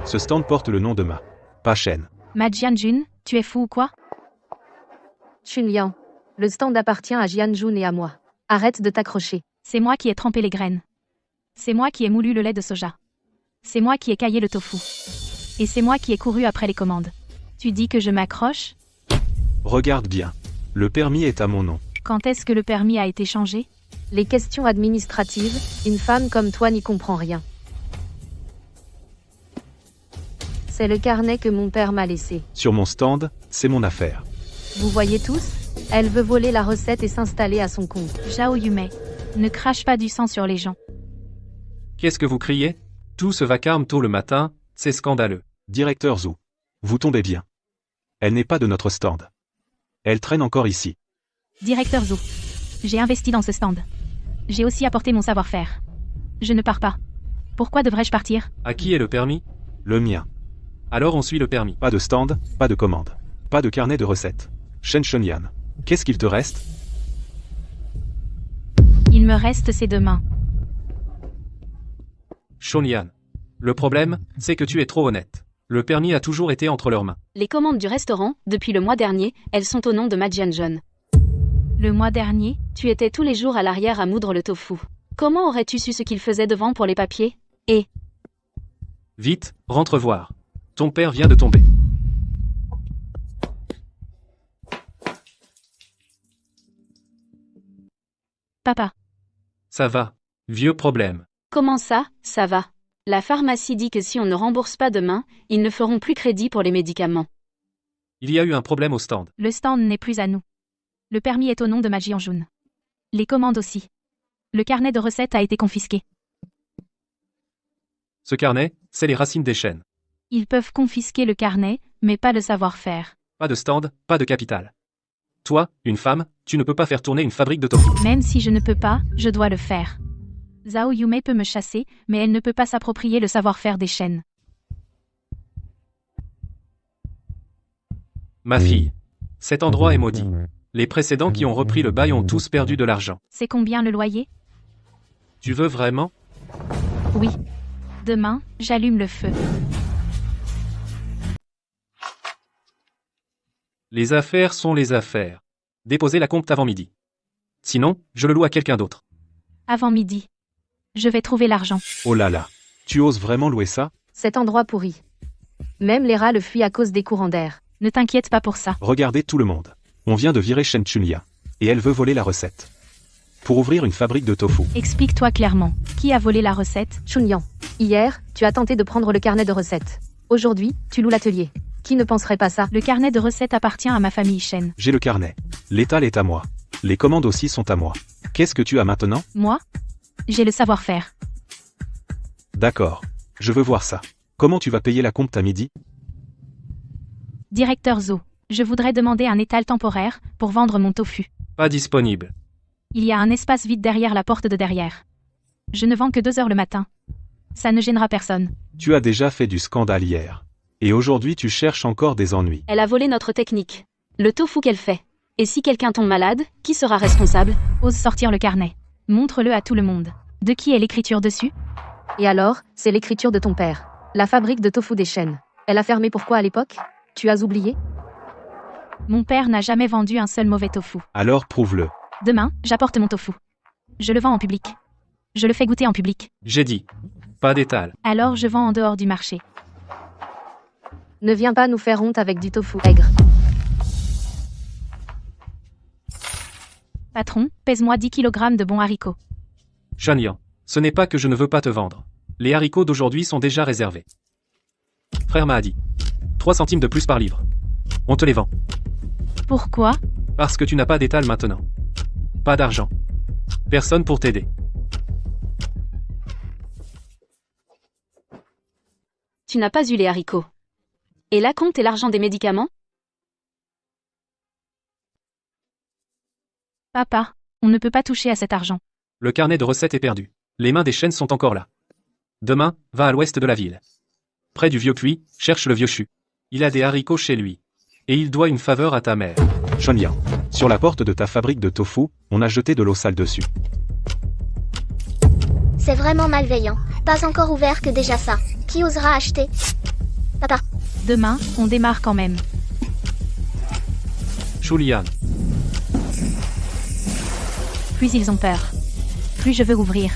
Ce stand porte le nom de Ma. Pas Shen. Ma Jianjun, tu es fou ou quoi? Chunliang, le stand appartient à Jianjun et à moi. Arrête de t'accrocher. C'est moi qui ai trempé les graines. C'est moi qui ai moulu le lait de soja. C'est moi qui ai caillé le tofu. Et c'est moi qui ai couru après les commandes. Tu dis que je m'accroche? Regarde bien. Le permis est à mon nom. Quand est-ce que le permis a été changé? Les questions administratives, une femme comme toi n'y comprend rien. C'est le carnet que mon père m'a laissé. Sur mon stand, c'est mon affaire. Vous voyez tous? Elle veut voler la recette et s'installer à son compte. Zhao Yumei, ne crache pas du sang sur les gens. Qu'est-ce que vous criez? Tout ce vacarme tôt le matin, c'est scandaleux. Directeur Zhou. Vous tombez bien. Elle n'est pas de notre stand. Elle traîne encore ici. Directeur Zhou, j'ai investi dans ce stand. J'ai aussi apporté mon savoir-faire. Je ne pars pas. Pourquoi devrais-je partir? À qui est le permis? Le mien. Alors on suit le permis. Pas de stand, pas de commande. Pas de carnet de recettes. Shen Shunyan. Qu'est-ce qu'il te reste? Il me reste ces 2 mains. Shonyan. Le problème, c'est que tu es trop honnête. Le permis a toujours été entre leurs mains. Les commandes du restaurant, depuis le mois dernier, elles sont au nom de Ma Jianjun. Le mois dernier, Tu étais tous les jours à l'arrière à moudre le tofu. Comment aurais-tu su ce qu'il faisait devant pour les papiers? Et Vite, rentre voir. Ton père vient de tomber. papa, Ça va. Vieux problème. comment ça va? La pharmacie dit que si on ne rembourse pas demain, ils ne feront plus crédit pour les médicaments. Il y a eu un problème au stand. le stand n'est plus à nous. Le permis est au nom de Ma Jianjun. Les commandes aussi. Le carnet de recettes a été confisqué. Ce carnet, c'est les racines des chênes. Ils peuvent confisquer le carnet, mais pas le savoir-faire. Pas de stand, pas de capital. Toi, une femme, tu ne peux pas faire tourner une fabrique de tofu. Même si je ne peux pas, je dois le faire. Zhao Yumei peut me chasser, mais elle ne peut pas s'approprier le savoir-faire des chaînes. Ma fille. Cet endroit est maudit. Les précédents qui ont repris le bail ont tous perdu de l'argent. C'est combien le loyer? Tu veux vraiment? Oui. Demain, j'allume le feu. Les affaires sont les affaires. Déposez la compte avant midi. Sinon, je le loue à quelqu'un d'autre. Avant midi. Je vais trouver l'argent. Oh là là. Tu oses vraiment louer ça? Cet endroit pourri. Même les rats le fuient à cause des courants d'air. Ne t'inquiète pas pour ça. Regardez tout le monde. On vient de virer Shen Chunlia. Et elle veut voler la recette. Pour ouvrir une fabrique de tofu. Explique-toi clairement. Qui a volé la recette? Chunliang, hier, tu as tenté de prendre le carnet de recettes. Aujourd'hui, tu loues l'atelier. Qui ne penserait pas ça? Le carnet de recettes appartient à ma famille Shen. J'ai le carnet. L'étal est à moi. Les commandes aussi sont à moi. Qu'est-ce que tu as maintenant? Moi? J'ai le savoir-faire. D'accord. Je veux voir ça. Comment tu vas payer la compte à midi? Directeur Zhou, je voudrais demander un étal temporaire pour vendre mon tofu. Pas disponible. Il y a un espace vide derrière la porte de derrière. Je ne vends que 2 heures le matin. Ça ne gênera personne. Tu as déjà fait du scandale hier. Et aujourd'hui tu cherches encore des ennuis. Elle a volé notre technique. Le tofu qu'elle fait. Et si quelqu'un tombe malade, qui sera responsable? Ose sortir le carnet. Montre-le à tout le monde. De qui est l'écriture dessus? Et alors, c'est l'écriture de ton père. La fabrique de tofu des chênes. Elle a fermé pourquoi à l'époque? Tu as oublié? Mon père n'a jamais vendu un seul mauvais tofu. Alors prouve-le. Demain, j'apporte mon tofu. Je le vends en public. Je le fais goûter en public. J'ai dit. Pas d'étal. Alors je vends en dehors du marché. Ne viens pas nous faire honte avec du tofu aigre. Patron, pèse-moi 10 kg de bons haricots. Shanian, ce n'est pas que je ne veux pas te vendre. Les haricots d'aujourd'hui sont déjà réservés. Frère m'a dit. 3 centimes de plus par livre. On te les vend. Pourquoi? Parce que tu n'as pas d'étal maintenant. Pas d'argent. Personne pour t'aider. Tu n'as pas eu les haricots. Et la compte et l'argent des médicaments? Papa, on ne peut pas toucher à cet argent. Le carnet de recettes est perdu. Les mains des chênes sont encore là. Demain, va à l'ouest de la ville. Près du vieux puits, cherche le vieux chu. Il a des haricots chez lui. Et il doit une faveur à ta mère. Shonliang, sur la porte de ta fabrique de tofu, on a jeté de l'eau sale dessus. C'est vraiment malveillant. Pas encore ouvert que déjà ça. Qui osera acheter? Papa. Demain, on démarre quand même. Julian. Plus ils ont peur. Plus je veux ouvrir.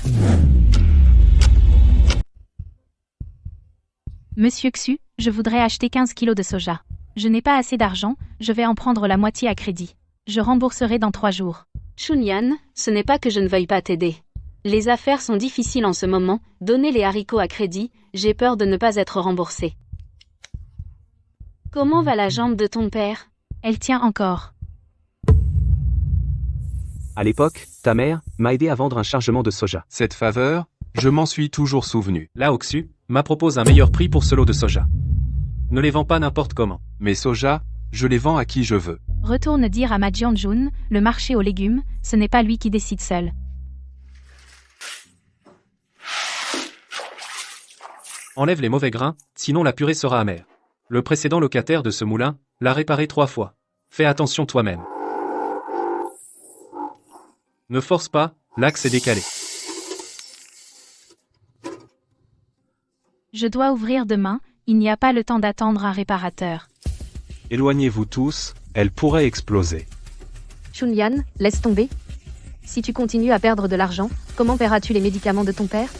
Monsieur Xu, je voudrais acheter 15 kilos de soja. Je n'ai pas assez d'argent, je vais en prendre la moitié à crédit. Je rembourserai dans 3 jours. Chunyan, ce n'est pas que je ne veuille pas t'aider. Les affaires sont difficiles en ce moment, donner les haricots à crédit, j'ai peur de ne pas être remboursé. Comment va la jambe de ton père? Elle tient encore. À l'époque, ta mère m'a aidé à vendre un chargement de soja. Cette faveur, je m'en suis toujours souvenu. Lao Xu m'a propose un meilleur prix pour ce lot de soja. Ne les vends pas n'importe comment. Mes soja, je les vends à qui je veux. Retourne dire à Ma Jianjun, le marché aux légumes, ce n'est pas lui qui décide seul. Enlève les mauvais grains, sinon la purée sera amère. Le précédent locataire de ce moulin l'a réparé 3 fois. Fais attention toi-même. Ne force pas, l'axe est décalé. Je dois ouvrir demain, il n'y a pas le temps d'attendre un réparateur. Éloignez-vous tous, elle pourrait exploser. Chunyan, laisse tomber. Si tu continues à perdre de l'argent, comment paieras-tu les médicaments de ton père?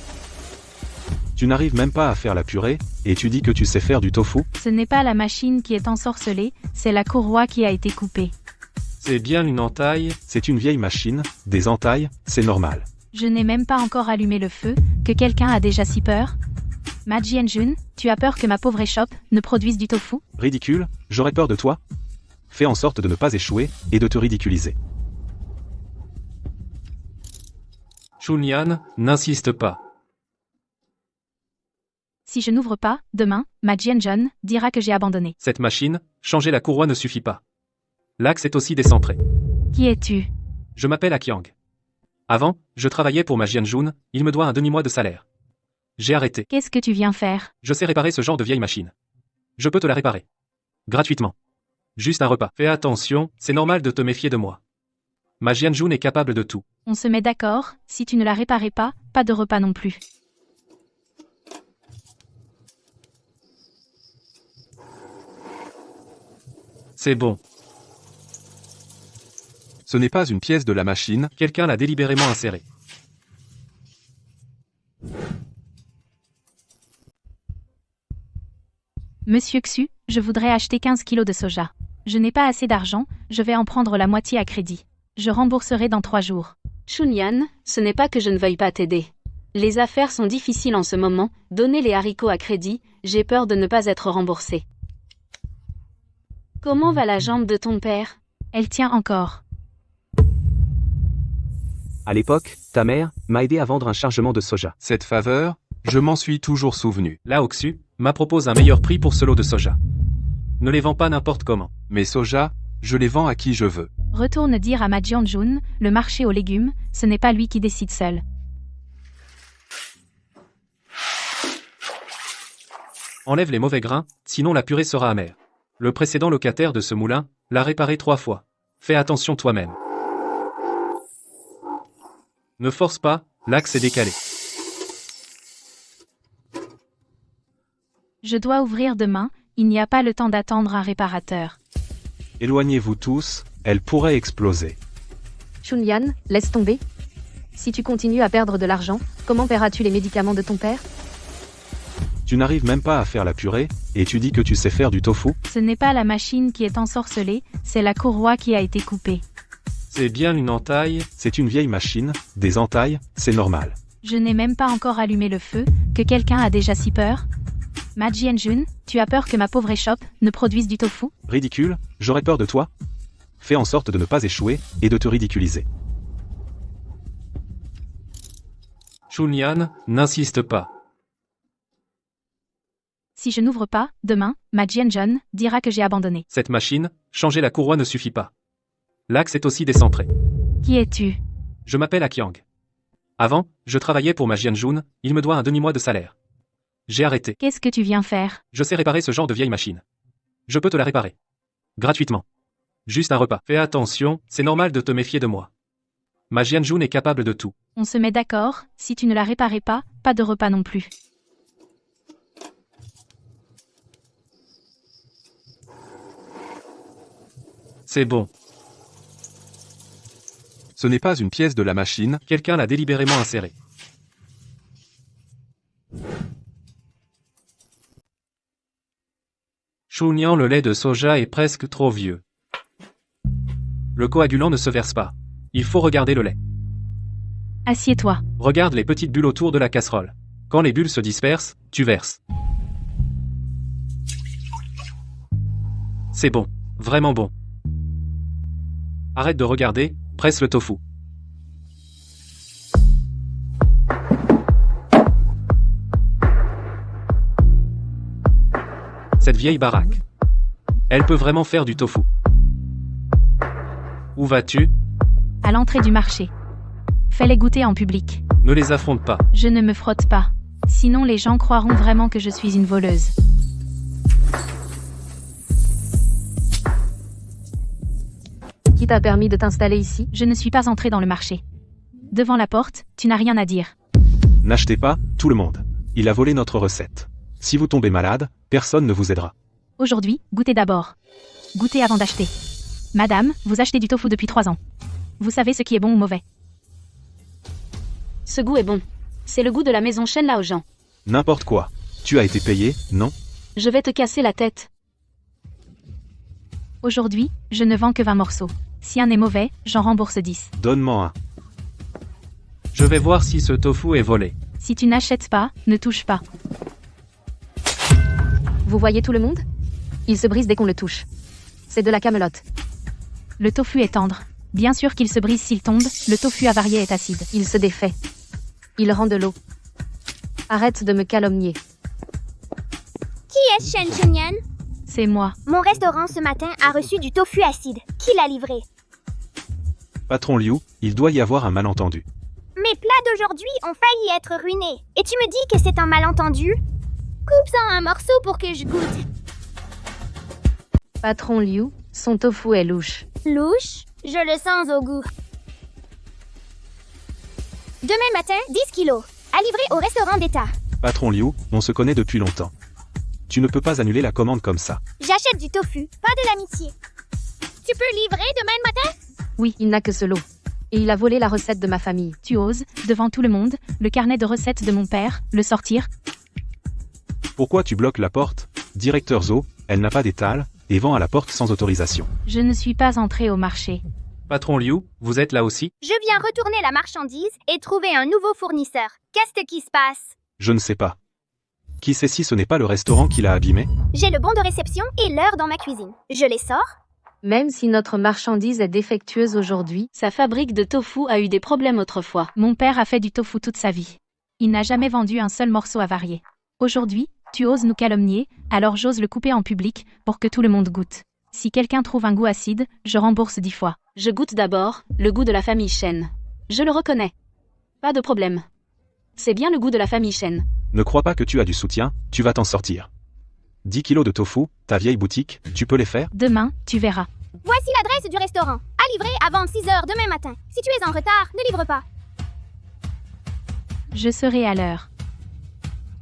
Tu n'arrives même pas à faire la purée, et tu dis que tu sais faire du tofu? Ce n'est pas la machine qui est ensorcelée, c'est la courroie qui a été coupée. C'est bien une entaille. C'est une vieille machine, des entailles, c'est normal. Je n'ai même pas encore allumé le feu, que quelqu'un a déjà si peur? Ma Jianjun, tu as peur que ma pauvre échoppe ne produise du tofu? Ridicule, j'aurais peur de toi? Fais en sorte de ne pas échouer, et de te ridiculiser. Chunyan, n'insiste pas. Si je n'ouvre pas, demain, Ma Jianjun dira que j'ai abandonné. Cette machine, changer la courroie ne suffit pas. L'axe est aussi décentré. Qui es-tu? Je m'appelle Akiang. Avant, je travaillais pour Ma Jianjun, il me doit un demi-mois de salaire. J'ai arrêté. Qu'est-ce que tu viens faire? Je sais réparer ce genre de vieille machine. Je peux te la réparer. Gratuitement. Juste un repas. Fais attention, c'est normal de te méfier de moi. Ma Jianjun est capable de tout. On se met d'accord, si tu ne la réparais pas, pas de repas non plus. C'est bon. Ce n'est pas une pièce de la machine. Quelqu'un l'a délibérément insérée. Monsieur Xu, je voudrais acheter 15 kilos de soja. Je n'ai pas assez d'argent, je vais en prendre la moitié à crédit. Je rembourserai dans 3 jours. Chunyan, ce n'est pas que je ne veuille pas t'aider. Les affaires sont difficiles en ce moment, donner les haricots à crédit, j'ai peur de ne pas être remboursé. Comment va la jambe de ton père? Elle tient encore. À l'époque, ta mère m'a aidé à vendre un chargement de soja. Cette faveur, je m'en suis toujours souvenu. Lao Xu m'a propose un meilleur prix pour ce lot de soja. Ne les vends pas n'importe comment. Mes soja, je les vends à qui je veux. Retourne dire à Ma Jianjun, le marché aux légumes, ce n'est pas lui qui décide seul. Enlève les mauvais grains, sinon la purée sera amère. Le précédent locataire de ce moulin l'a réparé 3 fois. Fais attention toi-même. Ne force pas, l'axe est décalé. Je dois ouvrir demain, il n'y a pas le temps d'attendre un réparateur. Éloignez-vous tous, elle pourrait exploser. Chunyan, laisse tomber. Si tu continues à perdre de l'argent, comment paieras-tu les médicaments de ton père? Tu n'arrives même pas à faire la purée, et tu dis que tu sais faire du tofu? Ce n'est pas la machine qui est ensorcelée, c'est la courroie qui a été coupée. C'est bien une entaille. C'est une vieille machine, des entailles, c'est normal. Je n'ai même pas encore allumé le feu, que quelqu'un a déjà si peur? Ma Jianjun, tu as peur que ma pauvre échoppe ne produise du tofu? Ridicule, j'aurais peur de toi? Fais en sorte de ne pas échouer, et de te ridiculiser. Chunyan, n'insiste pas. Si je n'ouvre pas, demain, Ma Jianjun dira que j'ai abandonné. Cette machine, changer la courroie ne suffit pas. L'axe est aussi décentré. Qui es-tu? Je m'appelle Akiang. Avant, je travaillais pour Ma Jianjun, il me doit un demi-mois de salaire. J'ai arrêté. Qu'est-ce que tu viens faire? Je sais réparer ce genre de vieille machine. Je peux te la réparer. Gratuitement. Juste un repas. Fais attention, c'est normal de te méfier de moi. Ma Jianjun est capable de tout. On se met d'accord, si tu ne la réparais pas, pas de repas non plus. C'est bon. Ce n'est pas une pièce de la machine. Quelqu'un l'a délibérément inséré. Chunyan, le lait de soja est presque trop vieux. Le coagulant ne se verse pas. Il faut regarder le lait. Assieds-toi. Regarde les petites bulles autour de la casserole. Quand les bulles se dispersent, tu verses. C'est bon. Vraiment bon. Arrête de regarder, presse le tofu. Cette vieille baraque. Elle peut vraiment faire du tofu. Où vas-tu? À l'entrée du marché. Fais-les goûter en public. Ne les affronte pas. Je ne me frotte pas. Sinon les gens croiront vraiment que je suis une voleuse. Qui t'a permis de t'installer ici? Je ne suis pas entrée dans le marché. Devant la porte, tu n'as rien à dire. N'achetez pas, tout le monde. Il a volé notre recette. Si vous tombez malade, personne ne vous aidera. Aujourd'hui, goûtez d'abord. Goûtez avant d'acheter. Madame, vous achetez du tofu depuis 3 ans. Vous savez ce qui est bon ou mauvais. Ce goût est bon. C'est le goût de la maison Shen Laojian. N'importe quoi. Tu as été payé, non? Je vais te casser la tête. Aujourd'hui, je ne vends que 20 morceaux. Si un est mauvais, j'en rembourse 10. Donne-moi un. Je vais voir si ce tofu est volé. Si tu n'achètes pas, ne touche pas. Vous voyez tout le monde? Il se brise dès qu'on le touche. C'est de la camelote. Le tofu est tendre. Bien sûr qu'il se brise s'il tombe, le tofu avarié est acide. Il se défait. Il rend de l'eau. Arrête de me calomnier. Qui est Shen Chunyan? C'est moi. Mon restaurant ce matin a reçu du tofu acide. Qui l'a livré? Patron Liu, il doit y avoir un malentendu. Mes plats d'aujourd'hui ont failli être ruinés. Et tu me dis que c'est un malentendu? Coupe-en un morceau pour que je goûte. Patron Liu, son tofu est louche. Louche? Je le sens au goût. Demain matin, 10 kilos. À livrer au restaurant d'État. Patron Liu, on se connaît depuis longtemps. Tu ne peux pas annuler la commande comme ça. J'achète du tofu, pas de l'amitié. Tu peux livrer demain matin? Oui, il n'a que ce lot. Et il a volé la recette de ma famille. Tu oses, devant tout le monde, le carnet de recettes de mon père, le sortir? Pourquoi tu bloques la porte? Directeur Zo, elle n'a pas d'étal, et vend à la porte sans autorisation. Je ne suis pas entrée au marché. Patron Liu, vous êtes là aussi? Je viens retourner la marchandise et trouver un nouveau fournisseur. Qu'est-ce qui se passe? Je ne sais pas. Qui sait si ce n'est pas le restaurant qui l'a abîmé? J'ai le bon de réception et l'heure dans ma cuisine. Je les sors? Même si notre marchandise est défectueuse aujourd'hui, Sa fabrique de tofu a eu des problèmes autrefois. Mon père a fait du tofu toute sa vie. Il n'a jamais vendu un seul morceau avarié. Aujourd'hui, tu oses nous calomnier, alors j'ose le couper en public, pour que tout le monde goûte. Si quelqu'un trouve un goût acide, je rembourse 10 fois. Je goûte d'abord le goût de la famille Shen. Je le reconnais. Pas de problème. C'est bien le goût de la famille Shen. Ne crois pas que tu as du soutien, tu vas t'en sortir. 10 kilos de tofu, ta vieille boutique, tu peux les faire? Demain, tu verras. Voici l'adresse du restaurant. À livrer avant 6 heures demain matin. Si tu es en retard, ne livre pas. Je serai à l'heure.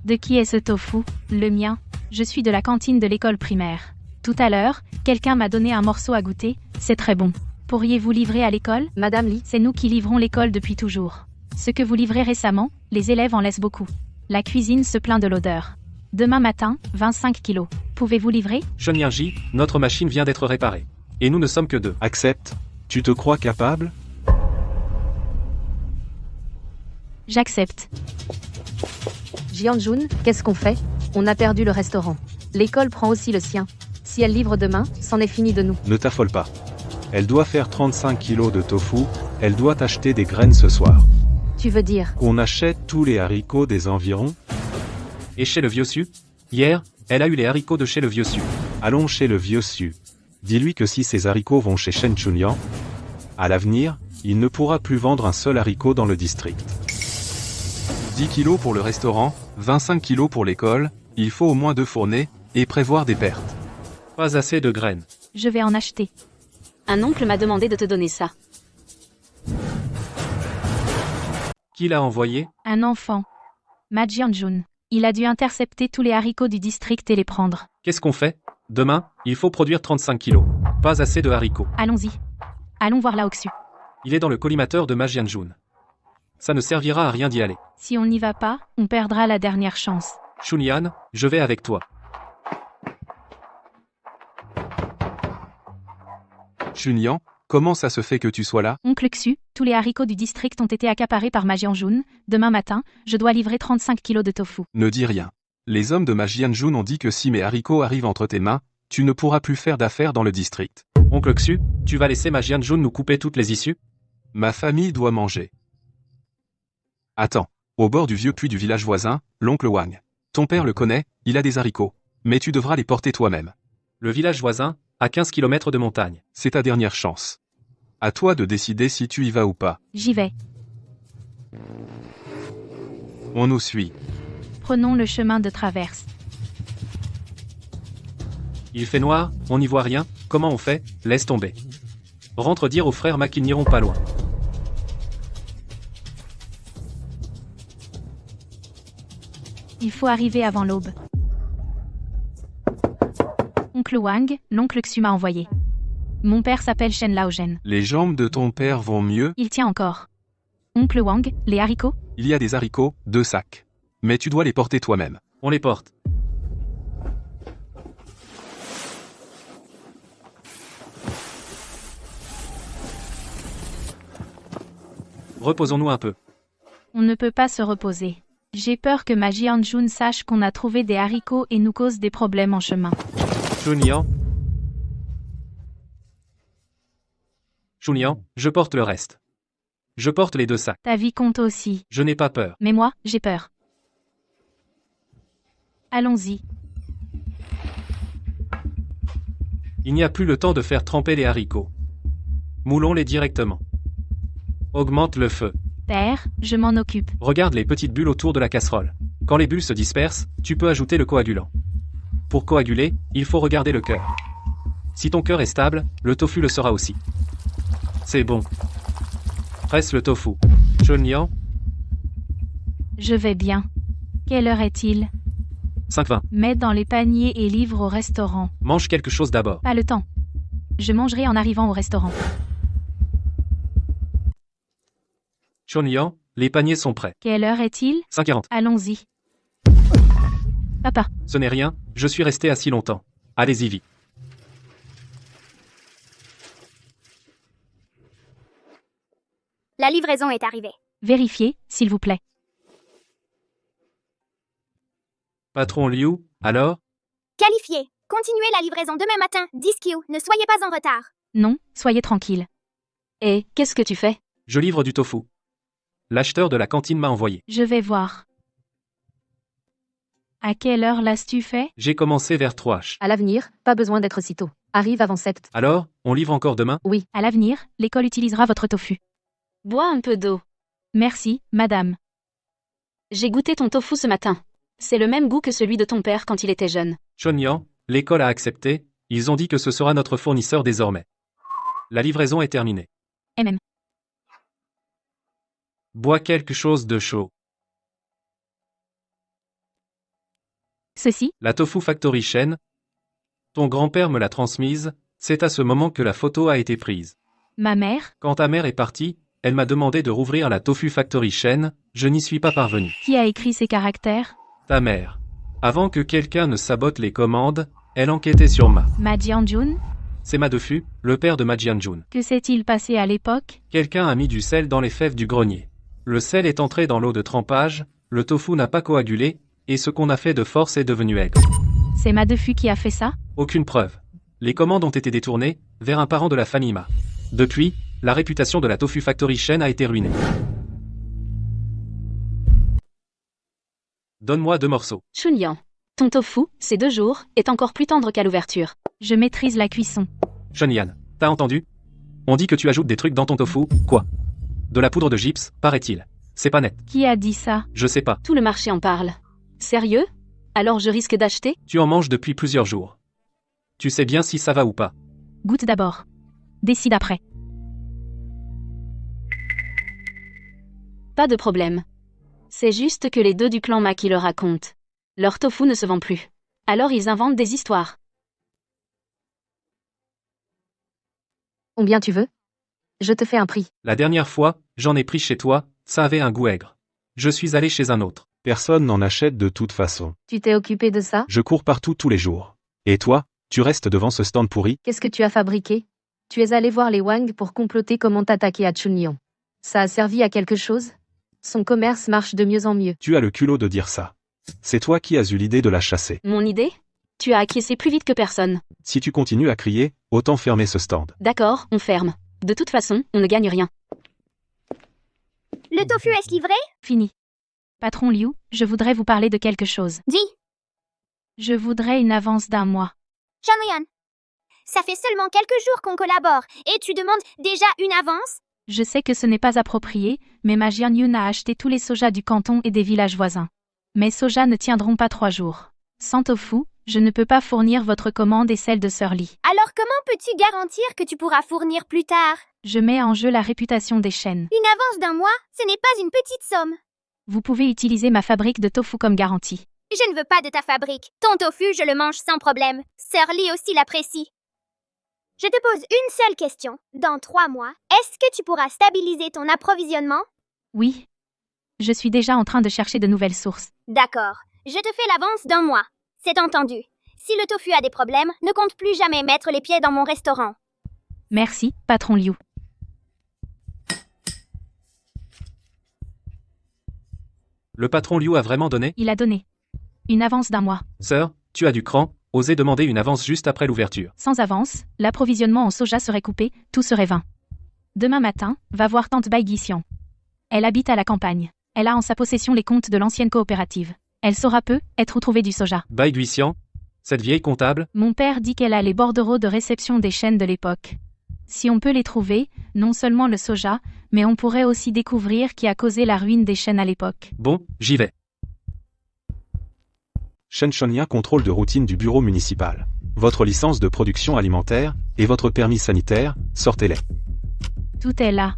De qui est ce tofu? Le mien. Je suis de la cantine de l'école primaire. Tout à l'heure, quelqu'un m'a donné un morceau à goûter, c'est très bon. Pourriez-vous livrer à l'école? Madame Li, C'est nous qui livrons l'école depuis toujours. Ce que vous livrez récemment, les élèves en laissent beaucoup. La cuisine se plaint de l'odeur. Demain matin, 25 kilos. Pouvez-vous livrer? Shenyang-ji, notre machine vient d'être réparée. Et nous ne sommes que 2. Accepte. Tu te crois capable? J'accepte. Jianjun, qu'est-ce qu'on fait? On a perdu le restaurant. L'école prend aussi le sien. Si elle livre demain, c'en est fini de nous. Ne t'affole pas. Elle doit faire 35 kilos de tofu, elle doit acheter des graines ce soir. Tu veux dire? Qu'on achète tous les haricots des environs? Et chez le vieux Su? Hier, elle a eu les haricots de chez le vieux Su. Allons chez le vieux Su. Dis-lui que si ces haricots vont chez Shen Chunyan, à l'avenir, il ne pourra plus vendre un seul haricot dans le district. 10 kilos pour le restaurant, 25 kilos pour l'école, il faut au moins 2 fournées, et prévoir des pertes. Pas assez de graines. Je vais en acheter. Un oncle m'a demandé de te donner ça. Qui l'a envoyé? Un enfant. Ma Jianjun. Il a dû intercepter tous les haricots du district et les prendre. Qu'est-ce qu'on fait? Demain, il faut produire 35 kilos. Pas assez de haricots. Allons-y. Allons voir Lao-Xu. Il est dans le collimateur de Ma Jianjun. Ça ne servira à rien d'y aller. Si on n'y va pas, on perdra la dernière chance. Chunyan, je vais avec toi. Chunyan, comment ça se fait que tu sois là? Oncle Xu, tous les haricots du district ont été accaparés par Ma Jianjun. Demain matin, je dois livrer 35 kilos de tofu. Ne dis rien. Les hommes de Ma Jianjun ont dit que si mes haricots arrivent entre tes mains, tu ne pourras plus faire d'affaires dans le district. Oncle Xu, tu vas laisser Ma Jianjun nous couper toutes les issues? Ma famille doit manger. Attends, au bord du vieux puits du village voisin, l'oncle Wang. Ton père le connaît, il a des haricots. Mais tu devras les porter toi-même. Le village voisin, à 15 km de montagne. C'est ta dernière chance. À toi de décider si tu y vas ou pas. J'y vais. On nous suit. Prenons le chemin de traverse. Il fait noir, on n'y voit rien, comment on fait? Laisse tomber. Rentre dire aux frères Ma qu'ils n'iront pas loin. Il faut arriver avant l'aube. Oncle Wang, l'oncle Xu m'a envoyé. Mon père s'appelle Shen Laozhen. Les jambes de ton père vont mieux? Il tient encore. Oncle Wang, les haricots? Il y a des haricots, 2 sacs. Mais tu dois les porter toi-même. On les porte. Reposons-nous un peu. On ne peut pas se reposer. J'ai peur que Ma Jianjun sache qu'on a trouvé des haricots et nous cause des problèmes en chemin. Chunyan. Chunyan, je porte le reste. Je porte les 2 sacs. Ta vie compte aussi. Je n'ai pas peur. Mais moi, j'ai peur. Allons-y. Il n'y a plus le temps de faire tremper les haricots. Moulons-les directement. Augmente le feu. Père, je m'en occupe. Regarde les petites bulles autour de la casserole. Quand les bulles se dispersent, tu peux ajouter le coagulant. Pour coaguler, il faut regarder le cœur. Si ton cœur est stable, le tofu le sera aussi. C'est bon. Presse le tofu. Chunyan, Je vais bien. Quelle heure est-il? 5-20. Mets dans les paniers et livre au restaurant. Mange quelque chose d'abord. Pas le temps. Je mangerai en arrivant au restaurant. Chunyan, les paniers sont prêts. Quelle heure est-il? 5:40. Allons-y. Papa, Ce n'est rien, je suis resté assis longtemps. Allez-y vite. La livraison est arrivée. vérifiez, s'il vous plaît. Patron Liu, alors? Qualifié. Continuez la livraison demain matin. 10 Q. Ne soyez pas en retard. Non, soyez tranquille. Et qu'est-ce que tu fais? Je livre du tofu. L'acheteur de la cantine m'a envoyé. Je vais voir. À quelle heure l'as-tu fait? J'ai commencé vers 3h. À l'avenir, pas besoin d'être si tôt. Arrive avant 7. Alors, on livre encore demain? Oui. À l'avenir, l'école utilisera votre tofu. Bois un peu d'eau. Merci, madame. J'ai goûté ton tofu ce matin. C'est le même goût que celui de ton père quand il était jeune. Chunyan, l'école a accepté, ils ont dit que ce sera notre fournisseur désormais. La livraison est terminée. MM. Bois quelque chose de chaud. Ceci, La Tofu Factory Shen. Ton grand-père me l'a transmise, c'est à ce moment que la photo a été prise. ma mère, Quand ta mère est partie, elle m'a demandé de rouvrir la Tofu Factory Shen, je n'y suis pas parvenu. qui a écrit ces caractères? Ta mère. Avant que quelqu'un ne sabote les commandes, elle enquêtait sur Ma Jianjun? C'est Ma Defu, le père de Ma Jianjun. Que s'est-il passé à l'époque? Quelqu'un a mis du sel dans les fèves du grenier. Le sel est entré dans l'eau de trempage, le tofu n'a pas coagulé, et ce qu'on a fait de force est devenu aigre. C'est ma Defu qui a fait ça? Aucune preuve. Les commandes ont été détournées, vers un parent de la famille Ma. Depuis, la réputation de la Tofu Factory Shen a été ruinée. Donne-moi 2 morceaux. Chunyan. Ton tofu, ces 2 jours, est encore plus tendre qu'à l'ouverture. Je maîtrise la cuisson. Chunyan, t'as entendu? On dit que tu ajoutes des trucs dans ton tofu, quoi? De la poudre de gypse, paraît-il. C'est pas net. Qui a dit ça? Je sais pas. Tout le marché en parle. Sérieux? Alors je risque d'acheter? Tu en manges depuis plusieurs jours. Tu sais bien si ça va ou pas. Goûte d'abord. Décide après. Pas de problème. C'est juste que les 2 du clan Ma qui le racontent. Leur tofu ne se vend plus. Alors ils inventent des histoires. Combien tu veux? Je te fais un prix. La dernière fois, j'en ai pris chez toi, ça avait un goût aigre. Je suis allé chez un autre. Personne n'en achète de toute façon. Tu t'es occupé de ça? Je cours partout tous les jours. Et toi, tu restes devant ce stand pourri? Qu'est-ce que tu as fabriqué? Tu es allé voir les Wang pour comploter comment t'attaquer à Chunliang. Ça a servi à quelque chose? Son commerce marche de mieux en mieux. Tu as le culot de dire ça. C'est toi qui as eu l'idée de la chasser. Mon idée? Tu as acquiescé plus vite que personne. Si tu continues à crier, autant fermer ce stand. D'accord, on ferme. De toute façon, on ne gagne rien. Le tofu est livré? Fini. Patron Liu, je voudrais vous parler de quelque chose. Dis, Je voudrais une avance d'un mois. Jean-Yann. Ça fait seulement quelques jours qu'on collabore et tu demandes déjà une avance? Je sais que ce n'est pas approprié, mais ma Jianyun a acheté tous les sojas du canton et des villages voisins. Mes sojas ne tiendront pas 3 jours. Sans tofu, je ne peux pas fournir votre commande et celle de Sir Lee. Alors comment peux-tu garantir que tu pourras fournir plus tard? Je mets en jeu la réputation des chaînes. Une avance d'un mois, ce n'est pas une petite somme. Vous pouvez utiliser ma fabrique de tofu comme garantie. Je ne veux pas de ta fabrique. Ton tofu, je le mange sans problème. Sir Lee aussi l'apprécie. Je te pose une seule question. Dans 3 mois, est-ce que tu pourras stabiliser ton approvisionnement? Oui. Je suis déjà en train de chercher de nouvelles sources. D'accord. Je te fais l'avance d'un mois. C'est entendu. Si le tofu a des problèmes, ne compte plus jamais mettre les pieds dans mon restaurant. Merci, patron Liu. Le patron Liu a vraiment donné? Il a donné. Une avance d'un mois. Sœur, tu as du cran, oser demander une avance juste après l'ouverture. Sans avance, l'approvisionnement en soja serait coupé, tout serait vain. Demain matin, va voir tante Bai Guixian. Elle habite à la campagne. Elle a en sa possession les comptes de l'ancienne coopérative. Elle saura peu être où trouver du soja. Bai Guixian? Cette vieille comptable? Mon père dit qu'elle a les bordereaux de réception des chaînes de l'époque. Si on peut les trouver, non seulement le soja, mais on pourrait aussi découvrir qui a causé la ruine des chaînes à l'époque. Bon, j'y vais. Shen Chonlien, contrôle de routine du bureau municipal. Votre licence de production alimentaire et votre permis sanitaire, sortez-les. Tout est là.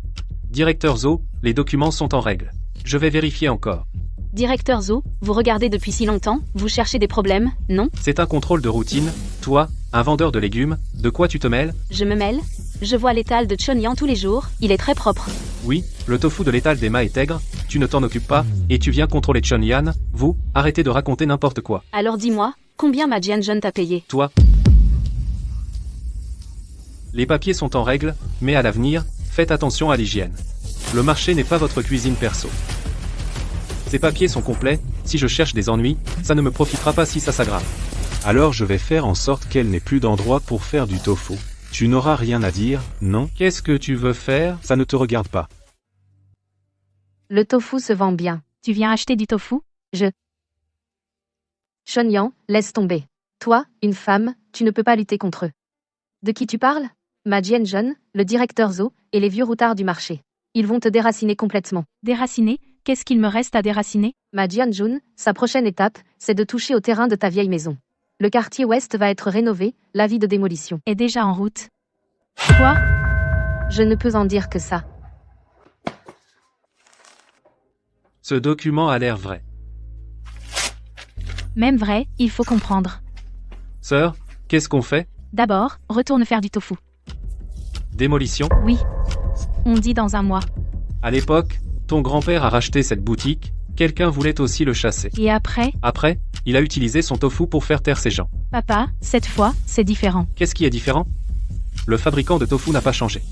Directeur Zo, les documents sont en règle. Je vais vérifier encore. Directeur Zo, vous regardez depuis si longtemps, vous cherchez des problèmes, non? C'est un contrôle de routine. Toi, un vendeur de légumes, de quoi tu te mêles? Je me mêle. Je vois l'étal de Chonliang tous les jours, il est très propre. Oui, le tofu de l'étal d'Emma est aigre, tu ne t'en occupes pas, et tu viens contrôler Chunlian, vous, arrêtez de raconter n'importe quoi. Alors dis-moi, combien ma Jianjun t'a payé? Toi. Les papiers sont en règle, mais à l'avenir, faites attention à l'hygiène. Le marché n'est pas votre cuisine perso. Ces papiers sont complets, si je cherche des ennuis, ça ne me profitera pas si ça s'aggrave. Alors je vais faire en sorte qu'elle n'ait plus d'endroit pour faire du tofu. Tu n'auras rien à dire, non? Qu'est-ce que tu veux faire? Ça ne te regarde pas. Le tofu se vend bien. Tu viens acheter du tofu? Chonliang, laisse tomber. Toi, une femme, tu ne peux pas lutter contre eux. De qui tu parles? Ma Jianjun, le directeur Zo, et les vieux routards du marché. Ils vont te déraciner complètement. Déraciner? Qu'est-ce qu'il me reste à déraciner? Ma Jianjun, sa prochaine étape, c'est de toucher au terrain de ta vieille maison. Le quartier ouest va être rénové, l'avis de démolition. Est déjà en route. Quoi? Je ne peux en dire que ça. Ce document a l'air vrai. Même vrai, il faut comprendre. Sœur, qu'est-ce qu'on fait? D'abord, retourne faire du tofu. Démolition? Oui. On dit dans un mois. À l'époque, ton grand-père a racheté cette boutique, quelqu'un voulait aussi le chasser. Et après? Après, il a utilisé son tofu pour faire taire ses gens. Papa, cette fois, c'est différent. Qu'est-ce qui est différent? Le fabricant de tofu n'a pas changé.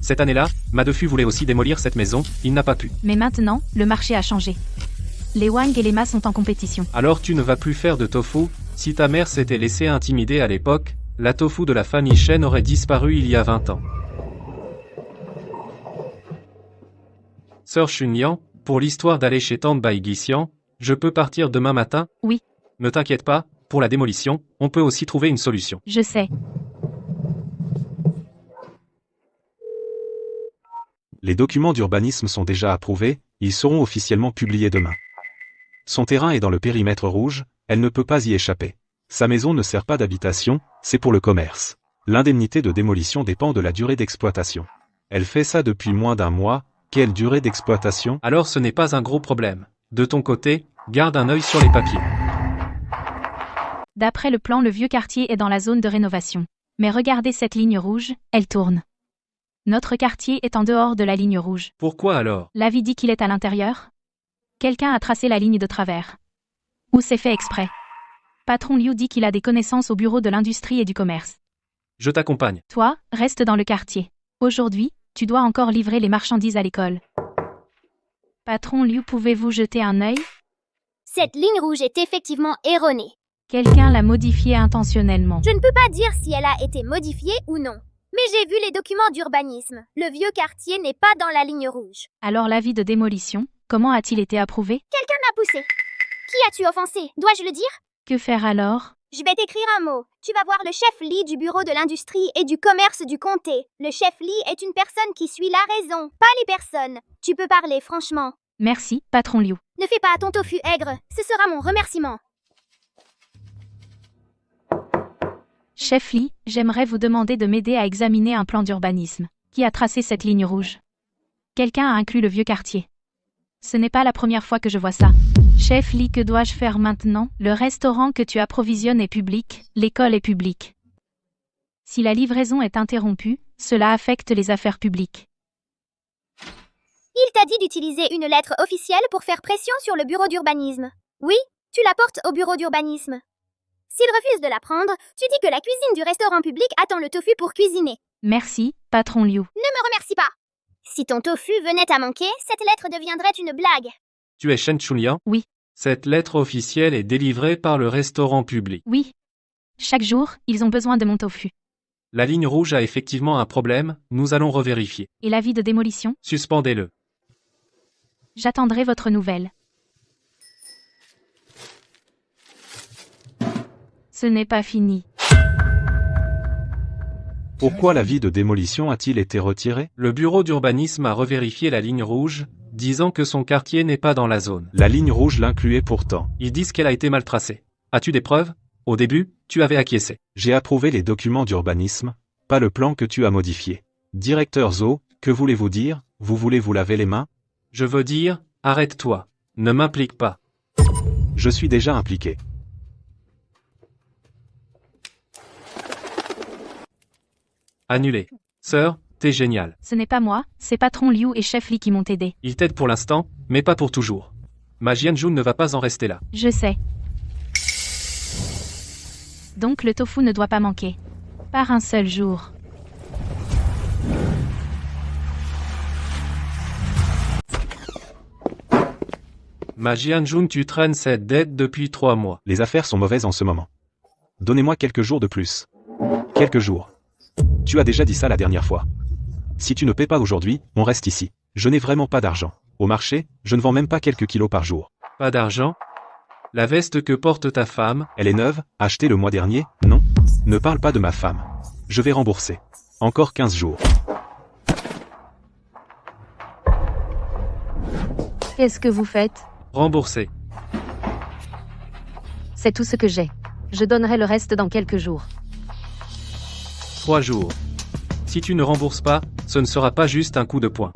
Cette année-là, Madefu voulait aussi démolir cette maison, il n'a pas pu. Mais maintenant, le marché a changé. Les Wang et les Ma sont en compétition. Alors tu ne vas plus faire de tofu? Si ta mère s'était laissée intimider à l'époque, la tofu de la famille Shen aurait disparu il y a 20 ans. Sœur Chunlian, pour l'histoire d'aller chez tante Bai Guixian, je peux partir demain matin? Oui. Ne t'inquiète pas, pour la démolition, on peut aussi trouver une solution. Je sais. Les documents d'urbanisme sont déjà approuvés, ils seront officiellement publiés demain. Son terrain est dans le périmètre rouge, elle ne peut pas y échapper. Sa maison ne sert pas d'habitation, c'est pour le commerce. L'indemnité de démolition dépend de la durée d'exploitation. Elle fait ça depuis moins d'un mois, quelle durée d'exploitation? Alors ce n'est pas un gros problème. De ton côté, garde un œil sur les papiers. D'après le plan, le vieux quartier est dans la zone de rénovation. Mais regardez cette ligne rouge, elle tourne. Notre quartier est en dehors de la ligne rouge. Pourquoi alors? L'avis dit qu'il est à l'intérieur? Quelqu'un a tracé la ligne de travers. Ou c'est fait exprès? Patron Liu dit qu'il a des connaissances au bureau de l'industrie et du commerce. Je t'accompagne. Toi, reste dans le quartier. Aujourd'hui, tu dois encore livrer les marchandises à l'école. Patron Liu, pouvez-vous jeter un œil? Cette ligne rouge est effectivement erronée. Quelqu'un l'a modifiée intentionnellement. Je ne peux pas dire si elle a été modifiée ou non. Mais j'ai vu les documents d'urbanisme. Le vieux quartier n'est pas dans la ligne rouge. Alors l'avis de démolition, comment a-t-il été approuvé? Quelqu'un m'a poussé. Qui as-tu offensé? Dois-je le dire? Que faire alors? Je vais t'écrire un mot. Tu vas voir le chef Lee du bureau de l'industrie et du commerce du comté. Le chef Lee est une personne qui suit la raison, pas les personnes. Tu peux parler franchement. Merci, patron Liu. Ne fais pas ton tofu aigre. Ce sera mon remerciement. Chef Lee, j'aimerais vous demander de m'aider à examiner un plan d'urbanisme. Qui a tracé cette ligne rouge? Quelqu'un a inclus le vieux quartier. Ce n'est pas la première fois que je vois ça. Chef Lee, que dois-je faire maintenant? Le restaurant que tu approvisionnes est public, l'école est publique. Si la livraison est interrompue, cela affecte les affaires publiques. Il t'a dit d'utiliser une lettre officielle pour faire pression sur le bureau d'urbanisme. Oui, tu la portes au bureau d'urbanisme. S'il refuse de la prendre, tu dis que la cuisine du restaurant public attend le tofu pour cuisiner. Merci, patron Liu. Ne me remercie pas. Si ton tofu venait à manquer, cette lettre deviendrait une blague. Tu es Shen Chunliang? Oui. Cette lettre officielle est délivrée par le restaurant public. Oui. Chaque jour, ils ont besoin de mon tofu. La ligne rouge a effectivement un problème, nous allons revérifier. Et l'avis de démolition? Suspendez-le. J'attendrai votre nouvelle. Ce n'est pas fini. Pourquoi l'avis de démolition a-t-il été retiré? Le bureau d'urbanisme a revérifié la ligne rouge, disant que son quartier n'est pas dans la zone. La ligne rouge l'incluait pourtant. Ils disent qu'elle a été mal tracée. As-tu des preuves? Au début, tu avais acquiescé. J'ai approuvé les documents d'urbanisme, pas le plan que tu as modifié. Directeur Zo, que voulez-vous dire? Vous voulez vous laver les mains? Je veux dire, arrête-toi. Ne m'implique pas. Je suis déjà impliqué. Annulé. Sœur, t'es génial. Ce n'est pas moi, c'est patron Liu et chef Lee qui m'ont aidé. Ils t'aident pour l'instant, mais pas pour toujours. Ma Jianjun ne va pas en rester là. Je sais. Donc le tofu ne doit pas manquer. Par un seul jour. Ma Jianjun, tu traînes cette dette depuis 3 mois. Les affaires sont mauvaises en ce moment. Donnez-moi quelques jours de plus. Quelques jours. Tu as déjà dit ça la dernière fois. Si tu ne paies pas aujourd'hui, on reste ici. Je n'ai vraiment pas d'argent. Au marché, je ne vends même pas quelques kilos par jour. Pas d'argent? La veste que porte ta femme? Elle est neuve, achetée le mois dernier? Non. Ne parle pas de ma femme. Je vais rembourser. Encore 15 jours. Qu'est-ce que vous faites? Remboursé. C'est tout ce que j'ai. Je donnerai le reste dans quelques jours. 3 jours. Si tu ne rembourses pas, ce ne sera pas juste un coup de poing.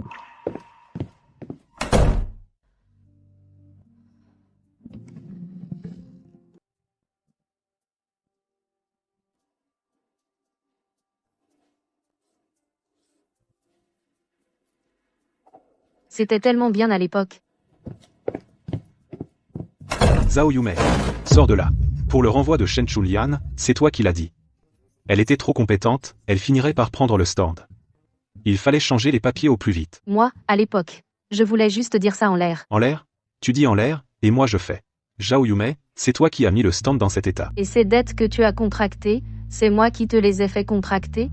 C'était tellement bien à l'époque. Zhao Yumei. Sors de là. Pour le renvoi de Shen Chunlian, c'est toi qui l'as dit. Elle était trop compétente, elle finirait par prendre le stand. Il fallait changer les papiers au plus vite. Moi, à l'époque. Je voulais juste dire ça en l'air. En l'air? Tu dis en l'air, et moi je fais. Zhao Yumei, c'est toi qui as mis le stand dans cet état. Et ces dettes que tu as contractées, c'est moi qui te les ai fait contracter?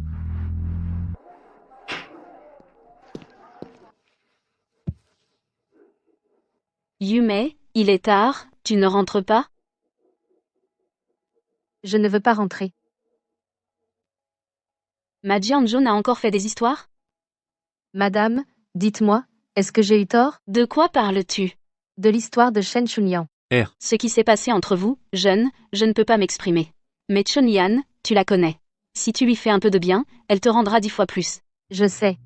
Yume, il est tard, tu ne rentres pas? Je ne veux pas rentrer. Ma Jianjun a encore fait des histoires? Madame, dites-moi, est-ce que j'ai eu tort? De quoi parles-tu? De l'histoire de Shen Chunliang. Ce qui s'est passé entre vous, jeune, je ne peux pas m'exprimer. Mais Chunlian, tu la connais. Si tu lui fais un peu de bien, elle te rendra 10 fois plus. Je sais.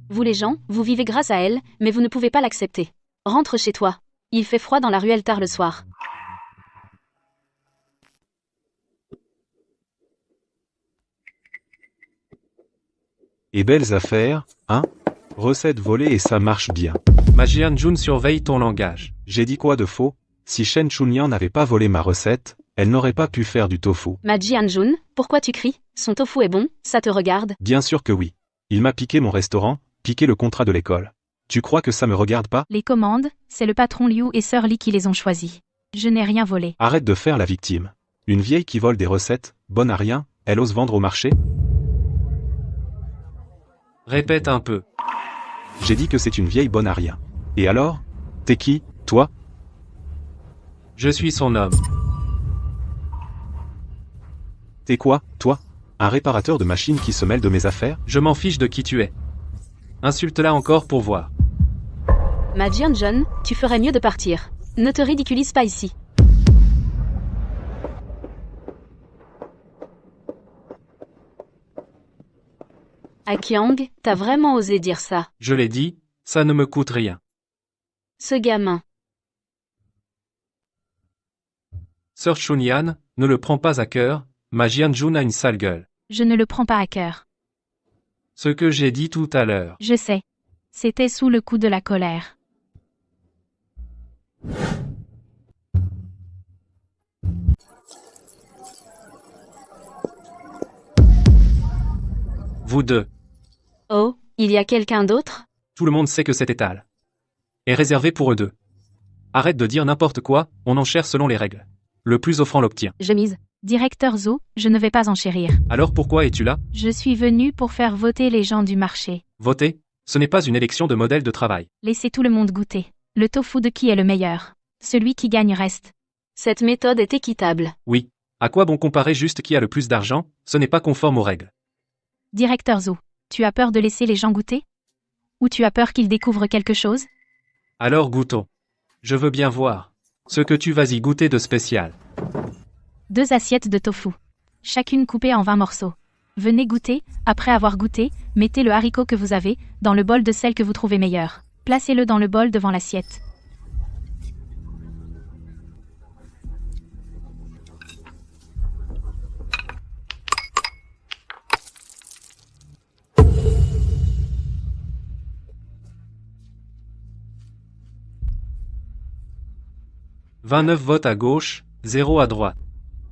Vous les gens, vous vivez grâce à elle, mais vous ne pouvez pas l'accepter. Rentre chez toi. Il fait froid dans la ruelle tard le soir. Et belles affaires, hein? Recette volée et ça marche bien. Ma Jian-jun surveille ton langage. J'ai dit quoi de faux? Si Shen Chunyan n'avait pas volé ma recette, elle n'aurait pas pu faire du tofu. Ma Jian-jun, pourquoi tu cries? Son tofu est bon, ça te regarde? Bien sûr que oui. Il m'a piqué mon restaurant, piqué le contrat de l'école. Tu crois que ça me regarde pas? Les commandes, c'est le patron Liu et Sir Li qui les ont choisies. Je n'ai rien volé. Arrête de faire la victime. Une vieille qui vole des recettes, bonne à rien, elle ose vendre au marché? Répète un peu. J'ai dit que c'est une vieille bonne à rien. Et alors? T'es qui, toi? Je suis son homme. T'es quoi, toi? Un réparateur de machines qui se mêle de mes affaires? Je m'en fiche de qui tu es. Insulte-la encore pour voir. Ma Jian-jun, tu ferais mieux de partir. Ne te ridiculise pas ici. Akiang, t'as vraiment osé dire ça. Je l'ai dit, ça ne me coûte rien. Ce gamin. Sir Chunyan, ne le prends pas à cœur, ma Jian-jun a une sale gueule. Je ne le prends pas à cœur. Ce que j'ai dit tout à l'heure. Je sais. C'était sous le coup de la colère. Vous deux. Oh, il y a quelqu'un d'autre? Tout le monde sait que cet étal est réservé pour eux deux. Arrête de dire n'importe quoi, on enchère selon les règles. Le plus offrant l'obtient. Je mise. Directeur Zhou, je ne vais pas enchérir. Alors pourquoi es-tu là? Je suis venu pour faire voter les gens du marché. Voter? Ce n'est pas une élection de modèle de travail. Laissez tout le monde goûter. Le tofu de qui est le meilleur? Celui qui gagne reste. Cette méthode est équitable. Oui. À quoi bon comparer juste qui a le plus d'argent? Ce n'est pas conforme aux règles. Directeur Zhou, tu as peur de laisser les gens goûter? Ou tu as peur qu'ils découvrent quelque chose? Alors goûtons. Je veux bien voir. Ce que tu vas y goûter de spécial. 2 assiettes de tofu. Chacune coupée en 20 morceaux. Venez goûter, après avoir goûté, mettez le haricot que vous avez, dans le bol de celle que vous trouvez meilleure. Placez-le dans le bol devant l'assiette. « 29 votes à gauche, 0 à droite.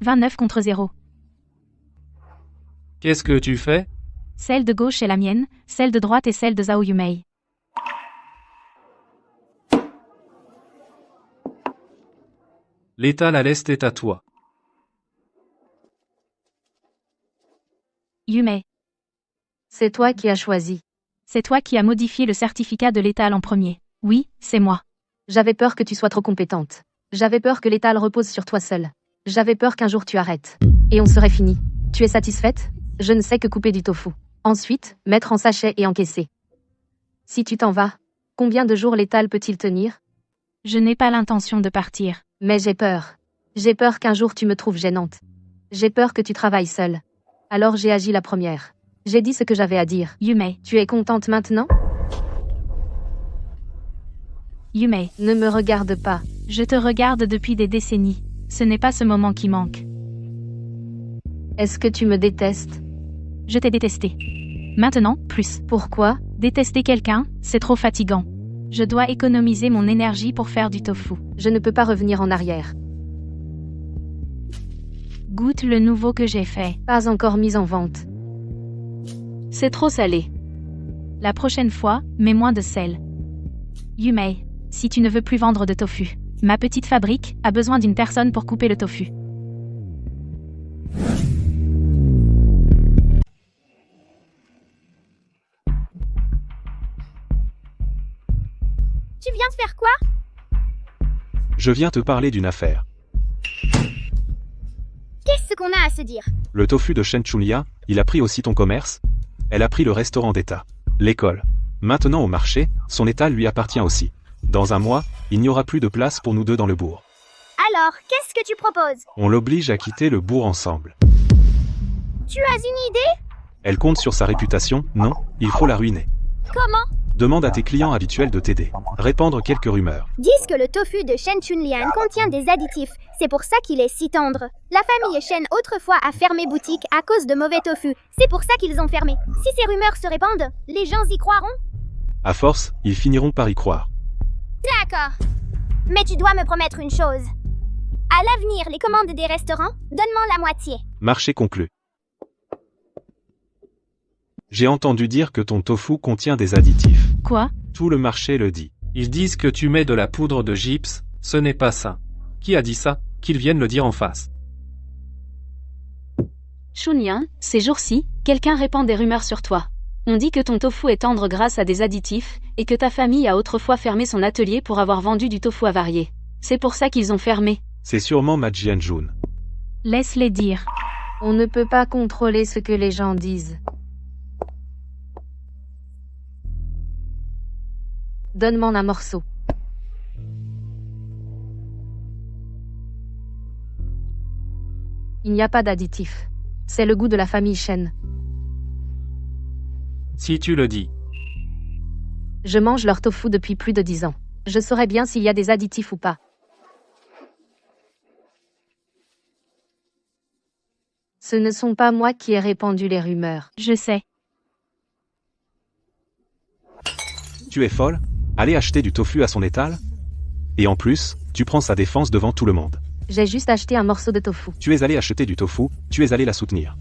29 contre 0. Qu'est-ce que tu fais? Celle de gauche est la mienne, celle de droite est celle de Zhao Yumei. L'étal à l'est est à toi. Yumei, C'est toi qui as choisi. c'est toi qui as modifié le certificat de l'étal en premier. Oui, c'est moi. J'avais peur que tu sois trop compétente. J'avais peur que l'étal repose sur toi seule. J'avais peur qu'un jour tu arrêtes. Et on serait fini. Tu es satisfaite? Je ne sais que couper du tofu. Ensuite, mettre en sachet et encaisser. Si tu t'en vas, combien de jours l'étal peut-il tenir? Je n'ai pas l'intention de partir. Mais j'ai peur. J'ai peur qu'un jour tu me trouves gênante. J'ai peur que tu travailles seule. Alors j'ai agi la première. J'ai dit ce que j'avais à dire. Yumei, Tu es contente maintenant? Yumei, Ne me regarde pas. je te regarde depuis des décennies. Ce n'est pas ce moment qui manque. Est-ce que tu me détestes? Je t'ai détesté. Maintenant, plus. Pourquoi? Détester quelqu'un, c'est trop fatigant. Je dois économiser mon énergie pour faire du tofu. Je ne peux pas revenir en arrière. Goûte le nouveau que j'ai fait. Pas encore mis en vente. C'est trop salé. La prochaine fois, mets moins de sel. Yumei, si tu ne veux plus vendre de tofu, ma petite fabrique a besoin d'une personne pour couper le tofu. Tu viens de faire quoi? Je viens te parler d'une affaire. Qu'est-ce qu'on a à se dire? Le tofu de Shen Chunlia, il a pris aussi ton commerce? Elle a pris le restaurant d'État, l'école. Maintenant au marché, son étal lui appartient aussi. Dans un mois, il n'y aura plus de place pour nous deux dans le bourg. Alors, qu'est-ce que tu proposes? On l'oblige à quitter le bourg ensemble. Tu as une idée? Elle compte sur sa réputation, non, il faut la ruiner. Comment? Demande à tes clients habituels de t'aider. Répandre quelques rumeurs. Disent que le tofu de Shen Chunlian contient des additifs. C'est pour ça qu'il est si tendre. La famille Shen autrefois a fermé boutique à cause de mauvais tofu. C'est pour ça qu'ils ont fermé. Si ces rumeurs se répandent, les gens y croiront? À force, ils finiront par y croire. D'accord. Mais tu dois me promettre une chose. À l'avenir, les commandes des restaurants, donne-moi la moitié. Marché conclu. J'ai entendu dire que ton tofu contient des additifs. Quoi? Tout le marché le dit. Ils disent que tu mets de la poudre de gypse, ce n'est pas ça. Qui a dit ça? Qu'ils viennent le dire en face. Chunlian, ces jours-ci, quelqu'un répand des rumeurs sur toi. On dit que ton tofu est tendre grâce à des additifs, et que ta famille a autrefois fermé son atelier pour avoir vendu du tofu avarié. C'est pour ça qu'ils ont fermé. C'est sûrement Ma Jianjun. Laisse-les dire. On ne peut pas contrôler ce que les gens disent. Donne-moi un morceau. Il n'y a pas d'additif. C'est le goût de la famille Shen. Si tu le dis. Je mange leur tofu depuis plus de 10 ans. Je saurais bien s'il y a des additifs ou pas. Ce ne sont pas moi qui ai répandu les rumeurs. Je sais. Tu es folle? Aller acheter du tofu à son étal? Et en plus, tu prends sa défense devant tout le monde. J'ai juste acheté un morceau de tofu. Tu es allé acheter du tofu, tu es allé la soutenir.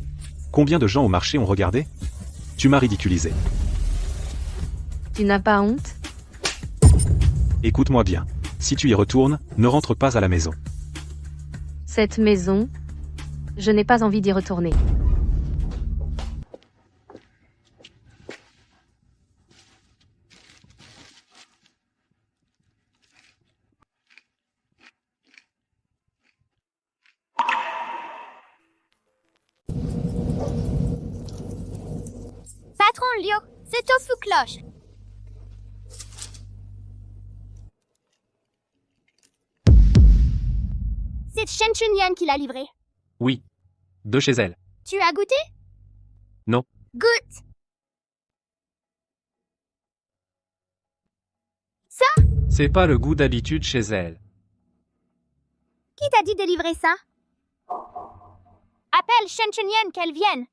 Combien de gens au marché ont regardé? Tu m'as ridiculisé. Tu n'as pas honte? Écoute-moi bien. Si tu y retournes, ne rentre pas à la maison. Cette maison, je n'ai pas envie d'y retourner. Patron Liu, c'est tofu cloche. C'est Shen Chunlian qui l'a livré. Oui. De chez elle. Tu as goûté? Non. Goûte. C'est pas le goût d'habitude chez elle. Qui t'a dit de livrer ça? Appelle Shen Chunlian qu'elle vienne.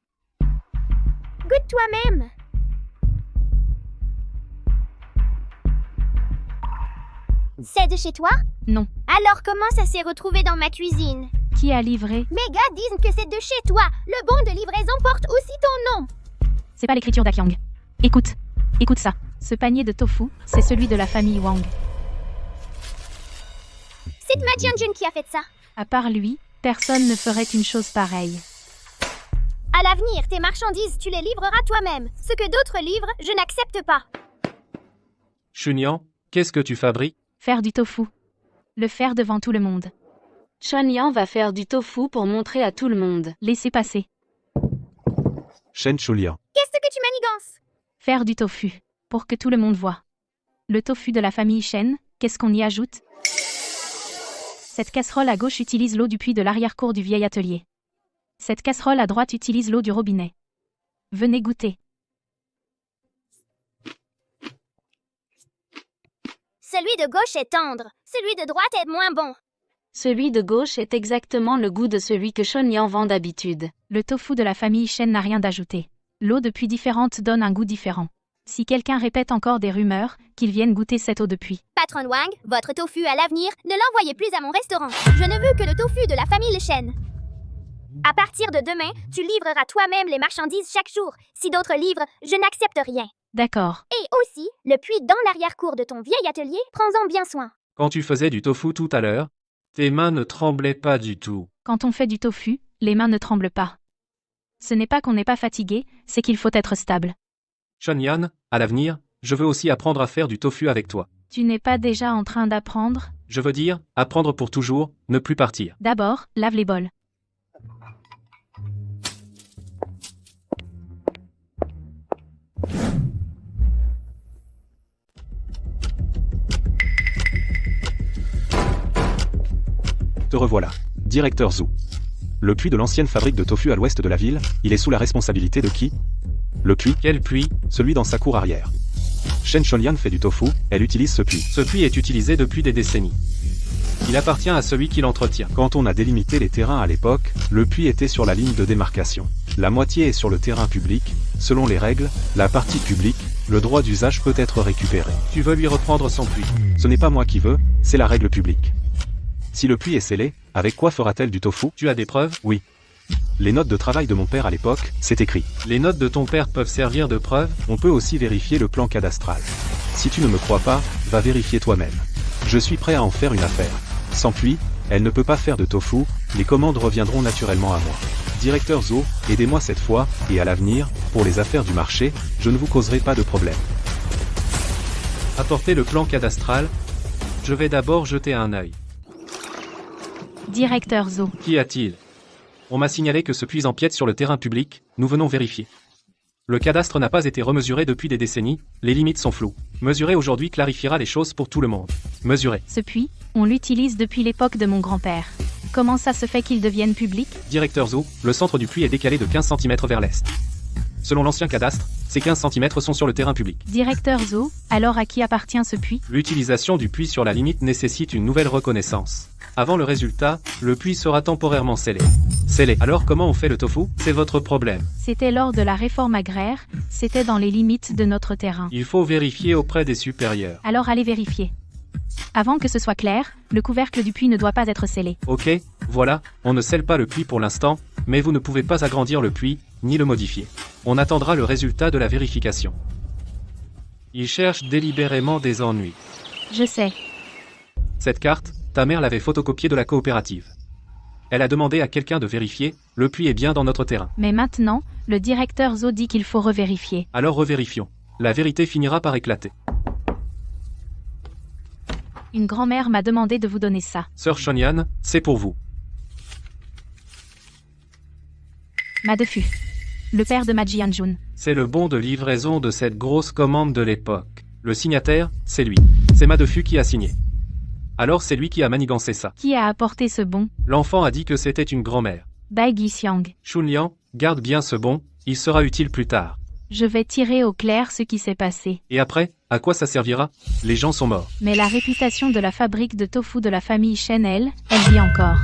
Goûte toi-même. C'est de chez toi? Non. Alors comment ça s'est retrouvé dans ma cuisine? Qui a livré? Mes gars disent que c'est de chez toi. Le bon de livraison porte aussi ton nom. C'est pas l'écriture d'Akyang. Écoute. Écoute ça. Ce panier de tofu, c'est celui de la famille Wang. C'est Ma Jianjun qui a fait ça. À part lui, personne ne ferait une chose pareille. À l'avenir, tes marchandises, tu les livreras toi-même. Ce que d'autres livrent, je n'accepte pas. Chunlian, qu'est-ce que tu fabriques? Faire du tofu. Le faire devant tout le monde. Chunlian va faire du tofu pour montrer à tout le monde. Laissez passer. Shen Chunlian. Qu'est-ce que tu manigances? Faire du tofu. Pour que tout le monde voit. Le tofu de la famille Shen, qu'est-ce qu'on y ajoute? Cette casserole à gauche utilise l'eau du puits de l'arrière-cour du vieil atelier. Cette casserole à droite utilise l'eau du robinet. Venez goûter. Celui de gauche est tendre. Celui de droite est moins bon. Celui de gauche est exactement le goût de celui que Chunlian vend d'habitude. Le tofu de la famille Shen n'a rien d'ajouté. L'eau de puits différente donne un goût différent. Si quelqu'un répète encore des rumeurs, qu'ils viennent goûter cette eau de puits. Patron Wang, votre tofu à l'avenir, ne l'envoyez plus à mon restaurant. Je ne veux que le tofu de la famille Shen. À partir de demain, tu livreras toi-même les marchandises chaque jour. Si d'autres livrent, je n'accepte rien. D'accord. Et aussi, le puits dans l'arrière-cour de ton vieil atelier, prends-en bien soin. Quand tu faisais du tofu tout à l'heure, tes mains ne tremblaient pas du tout. Quand on fait du tofu, les mains ne tremblent pas. Ce n'est pas qu'on n'est pas fatigué, c'est qu'il faut être stable. Chunlian, à l'avenir, je veux aussi apprendre à faire du tofu avec toi. Tu n'es pas déjà en train d'apprendre? Je veux dire, apprendre pour toujours, ne plus partir. D'abord, lave les bols. Te revoilà. Directeur Zhu. Le puits de l'ancienne fabrique de tofu à l'ouest de la ville, il est sous la responsabilité de qui? Le puits? Quel puits? Celui dans sa cour arrière. Shen Chonlian fait du tofu, elle utilise ce puits. Ce puits est utilisé depuis des décennies. Il appartient à celui qui l'entretient. Quand on a délimité les terrains à l'époque, le puits était sur la ligne de démarcation. La moitié est sur le terrain public. Selon les règles, la partie publique, le droit d'usage peut être récupéré. Tu veux lui reprendre son puits. Ce n'est pas moi qui veux, c'est la règle publique. Si le puits est scellé, avec quoi fera-t-elle du tofu? Tu as des preuves? Oui. Les notes de travail de mon père à l'époque, c'est écrit. Les notes de ton père peuvent servir de preuve? On peut aussi vérifier le plan cadastral. Si tu ne me crois pas, va vérifier toi-même. Je suis prêt à en faire une affaire. Sans puits, elle ne peut pas faire de tofu, les commandes reviendront naturellement à moi. Directeur Zo, aidez-moi cette fois, et à l'avenir, pour les affaires du marché, je ne vous causerai pas de problème. Apportez le plan cadastral. Je vais d'abord jeter un œil. Directeur Zo. Qu'y a-t-il? On m'a signalé que ce puits empiète sur le terrain public, nous venons vérifier. Le cadastre n'a pas été remesuré depuis des décennies, les limites sont floues. Mesurer aujourd'hui clarifiera les choses pour tout le monde. Mesurer. Ce puits, on l'utilise depuis l'époque de mon grand-père. Comment ça se fait qu'il devienne public? Directeur Zo, le centre du puits est décalé de 15 cm vers l'est. Selon l'ancien cadastre, ces 15 cm sont sur le terrain public. Directeur Zo, alors à qui appartient ce puits? L'utilisation du puits sur la limite nécessite une nouvelle reconnaissance. Avant le résultat, le puits sera temporairement scellé. Scellé. Alors comment on fait le tofu? C'est votre problème. C'était lors de la réforme agraire, c'était dans les limites de notre terrain. Il faut vérifier auprès des supérieurs. Alors allez vérifier. Avant que ce soit clair, le couvercle du puits ne doit pas être scellé. Ok, voilà, on ne scelle pas le puits pour l'instant, mais vous ne pouvez pas agrandir le puits, ni le modifier. On attendra le résultat de la vérification. Il cherche délibérément des ennuis. Je sais. Cette carte, ta mère l'avait photocopiée de la coopérative. Elle a demandé à quelqu'un de vérifier, le puits est bien dans notre terrain. Mais maintenant, le directeur Zo dit qu'il faut revérifier. Alors revérifions. La vérité finira par éclater. Une grand-mère m'a demandé de vous donner ça. Sœur Chonlian, c'est pour vous. Madefu. Le père de Ma Jianjun. C'est le bon de livraison de cette grosse commande de l'époque. Le signataire, c'est lui. C'est Madefu qui a signé. Alors c'est lui qui a manigancé ça. Qui a apporté ce bon? L'enfant a dit que c'était une grand-mère. Bai Xiang. Chunlian, garde bien ce bon, il sera utile plus tard. Je vais tirer au clair ce qui s'est passé. Et après, à quoi ça servira? Les gens sont morts. Mais la réputation de la fabrique de tofu de la famille Shen, elle vit encore.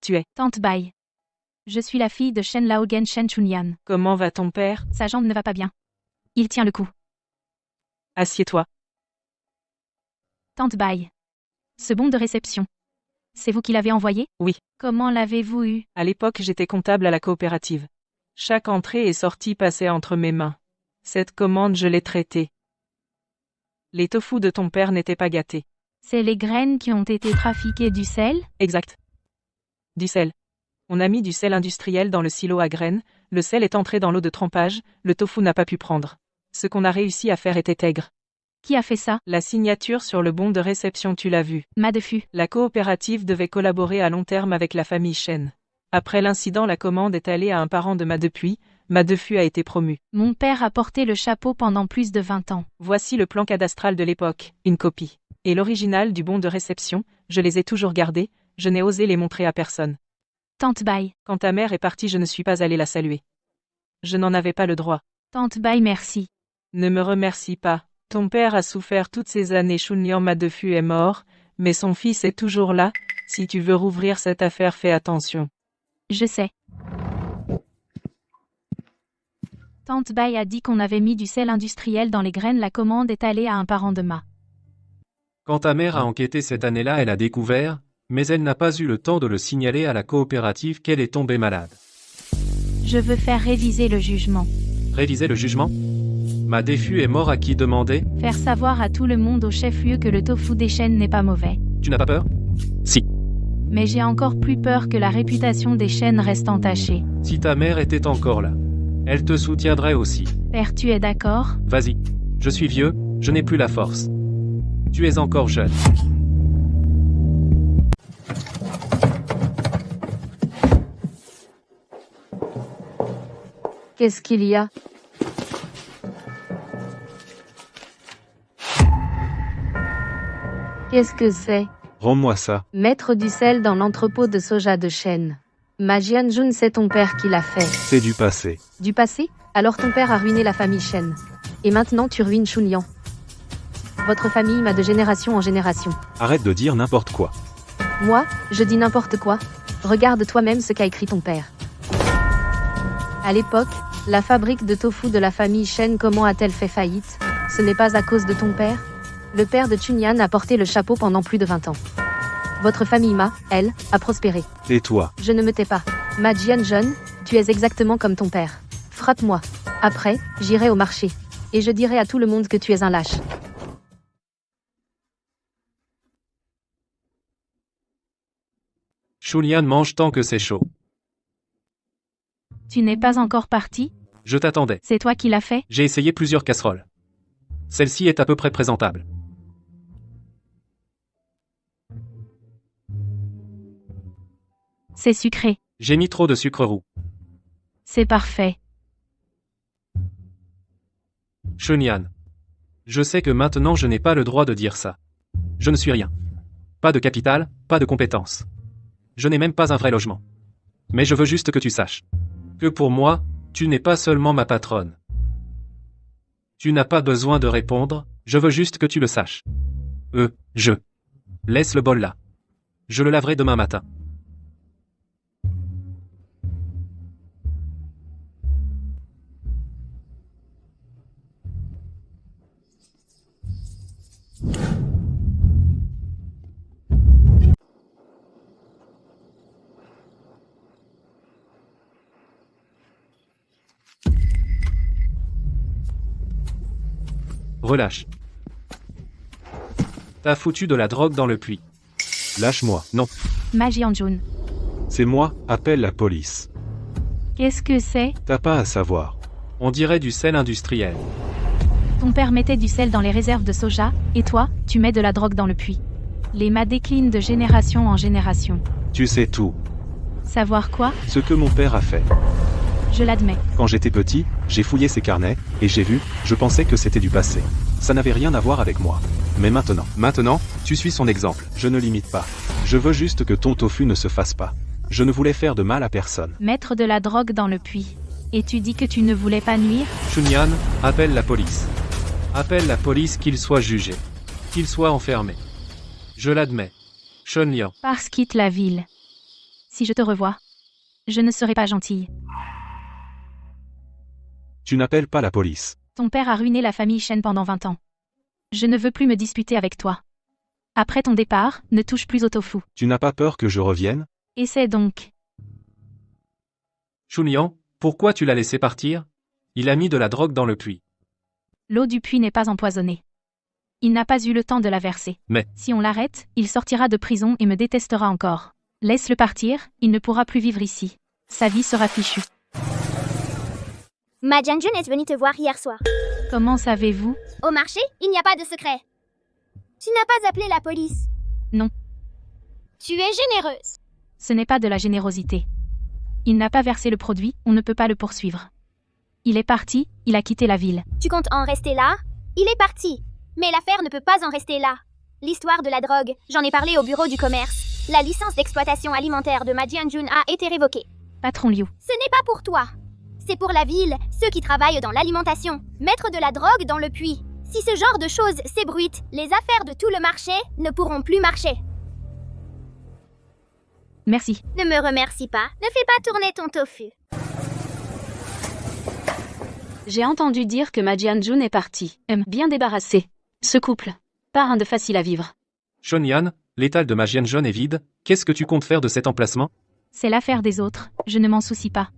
Tu es Tante Bai. Je suis la fille de Shen Laogen Shen Chunlian. Comment va ton père? Sa jambe ne va pas bien. Il tient le coup. Assieds-toi. Tante Bai. Ce bon de réception. C'est vous qui l'avez envoyé? Oui. Comment l'avez-vous eu? À l'époque, j'étais comptable à la coopérative. Chaque entrée et sortie passait entre mes mains. Cette commande, je l'ai traitée. Les tofu de ton père n'étaient pas gâtés. C'est les graines qui ont été trafiquées du sel? Exact. Du sel. On a mis du sel industriel dans le silo à graines, le sel est entré dans l'eau de trempage, le tofu n'a pas pu prendre. Ce qu'on a réussi à faire était aigre. Qui a fait ça? La signature sur le bon de réception, tu l'as vu. Madefu. La coopérative devait collaborer à long terme avec la famille Shen. Après l'incident, la commande est allée à un parent de Madefu. Madefu a été promu. Mon père a porté le chapeau pendant plus de 20 ans. Voici le plan cadastral de l'époque, une copie. Et l'original du bon de réception, je les ai toujours gardés, je n'ai osé les montrer à personne. Tante Bai. Quand ta mère est partie, je ne suis pas allée la saluer. Je n'en avais pas le droit. Tante Bai, merci. Ne me remercie pas. Ton père a souffert toutes ces années. Chunlian Madefu est mort, mais son fils est toujours là. Si tu veux rouvrir cette affaire, fais attention. Je sais. Tante Bai a dit qu'on avait mis du sel industriel dans les graines. La commande est allée à un parent de Ma. Quand ta mère a enquêté cette année-là, elle a découvert, mais elle n'a pas eu le temps de le signaler à la coopérative qu'elle est tombée malade. Je veux faire réviser le jugement. Réviser le jugement? Madefu est mort à qui demander? Faire savoir à tout le monde au chef-lieu que le tofu des Shen n'est pas mauvais. Tu n'as pas peur? Si. Mais j'ai encore plus peur que la réputation des Shen reste entachée. Si ta mère était encore là, elle te soutiendrait aussi. Père, tu es d'accord? Vas-y. Je suis vieux, je n'ai plus la force. Tu es encore jeune. Qu'est-ce qu'il y a? Qu'est-ce que c'est? Rends-moi ça. Mettre du sel dans l'entrepôt de soja de Shen. Ma Jianjun, c'est ton père qui l'a fait. C'est du passé. Du passé? Alors ton père a ruiné la famille Shen. Et maintenant tu ruines Chunliang. Votre famille m'a de génération en génération. Arrête de dire n'importe quoi. Moi, je dis n'importe quoi. Regarde toi-même ce qu'a écrit ton père. À l'époque, la fabrique de tofu de la famille Shen, comment a-t-elle fait faillite? Ce n'est pas à cause de ton père? Le père de Chunyan a porté le chapeau pendant plus de 20 ans. Votre famille Ma, elle, a prospéré. Tais-toi. Je ne me tais pas. Ma Jianjun, tu es exactement comme ton père. Frappe-moi. Après, j'irai au marché. Et je dirai à tout le monde que tu es un lâche. Chunyan mange tant que c'est chaud. Tu n'es pas encore parti? Je t'attendais. C'est toi qui l'as fait? J'ai essayé plusieurs casseroles. Celle-ci est à peu près présentable. C'est sucré. J'ai mis trop de sucre roux. C'est parfait. Chunyan. Je sais que maintenant je n'ai pas le droit de dire ça. Je ne suis rien. Pas de capital, pas de compétences. Je n'ai même pas un vrai logement. Mais je veux juste que tu saches que pour moi, tu n'es pas seulement ma patronne. Tu n'as pas besoin de répondre, je veux juste que tu le saches. Je. Laisse le bol là. Je le laverai demain matin. Relâche. T'as foutu de la drogue dans le puits. Lâche-moi. Non. Ma Jianjun. C'est moi, appelle la police. Qu'est-ce que c'est? T'as pas à savoir. On dirait du sel industriel. Ton père mettait du sel dans les réserves de soja, et toi, tu mets de la drogue dans le puits. Les mâts déclinent de génération en génération. Tu sais tout. Savoir quoi? Ce que mon père a fait. Je l'admets. Quand j'étais petit, j'ai fouillé ses carnets, et j'ai vu, je pensais que c'était du passé. Ça n'avait rien à voir avec moi. Mais maintenant, tu suis son exemple. Je ne l'imite pas. Je veux juste que ton tofu ne se fasse pas. Je ne voulais faire de mal à personne. Mettre de la drogue dans le puits. Et tu dis que tu ne voulais pas nuire? Chunyan, appelle la police. Appelle la police qu'il soit jugé. Qu'il soit enfermé. Je l'admets. Chunliang. Parce quitte la ville. Si je te revois, je ne serai pas gentille. Tu n'appelles pas la police. Ton père a ruiné la famille Shen pendant 20 ans. Je ne veux plus me disputer avec toi. Après ton départ, ne touche plus au tofu. Tu n'as pas peur que je revienne? Essaie donc. Chunliang, pourquoi tu l'as laissé partir? Il a mis de la drogue dans le puits. L'eau du puits n'est pas empoisonnée. Il n'a pas eu le temps de la verser. Mais si on l'arrête, il sortira de prison et me détestera encore. Laisse-le partir, il ne pourra plus vivre ici. Sa vie sera fichue. Ma Jianjun est venue te voir hier soir. Comment savez-vous? Au marché, il n'y a pas de secret. Tu n'as pas appelé la police. Non. Tu es généreuse. Ce n'est pas de la générosité. Il n'a pas versé le produit, on ne peut pas le poursuivre. Il est parti, il a quitté la ville. Tu comptes en rester là? Il est parti. Mais l'affaire ne peut pas en rester là. L'histoire de la drogue, j'en ai parlé au bureau du commerce. La licence d'exploitation alimentaire de Ma Jianjun a été révoquée. Patron Liu. Ce n'est pas pour toi. C'est pour la ville, ceux qui travaillent dans l'alimentation. Mettre de la drogue dans le puits. Si ce genre de choses s'ébruitent, les affaires de tout le marché ne pourront plus marcher. Merci. Ne me remercie pas, ne fais pas tourner ton tofu. J'ai entendu dire que Ma Jianjun est parti. Bien débarrassé. Ce couple. Pas un de facile à vivre. Chunyan, l'étal de Ma Jianjun est vide, qu'est-ce que tu comptes faire de cet emplacement? C'est l'affaire des autres, je ne m'en soucie pas.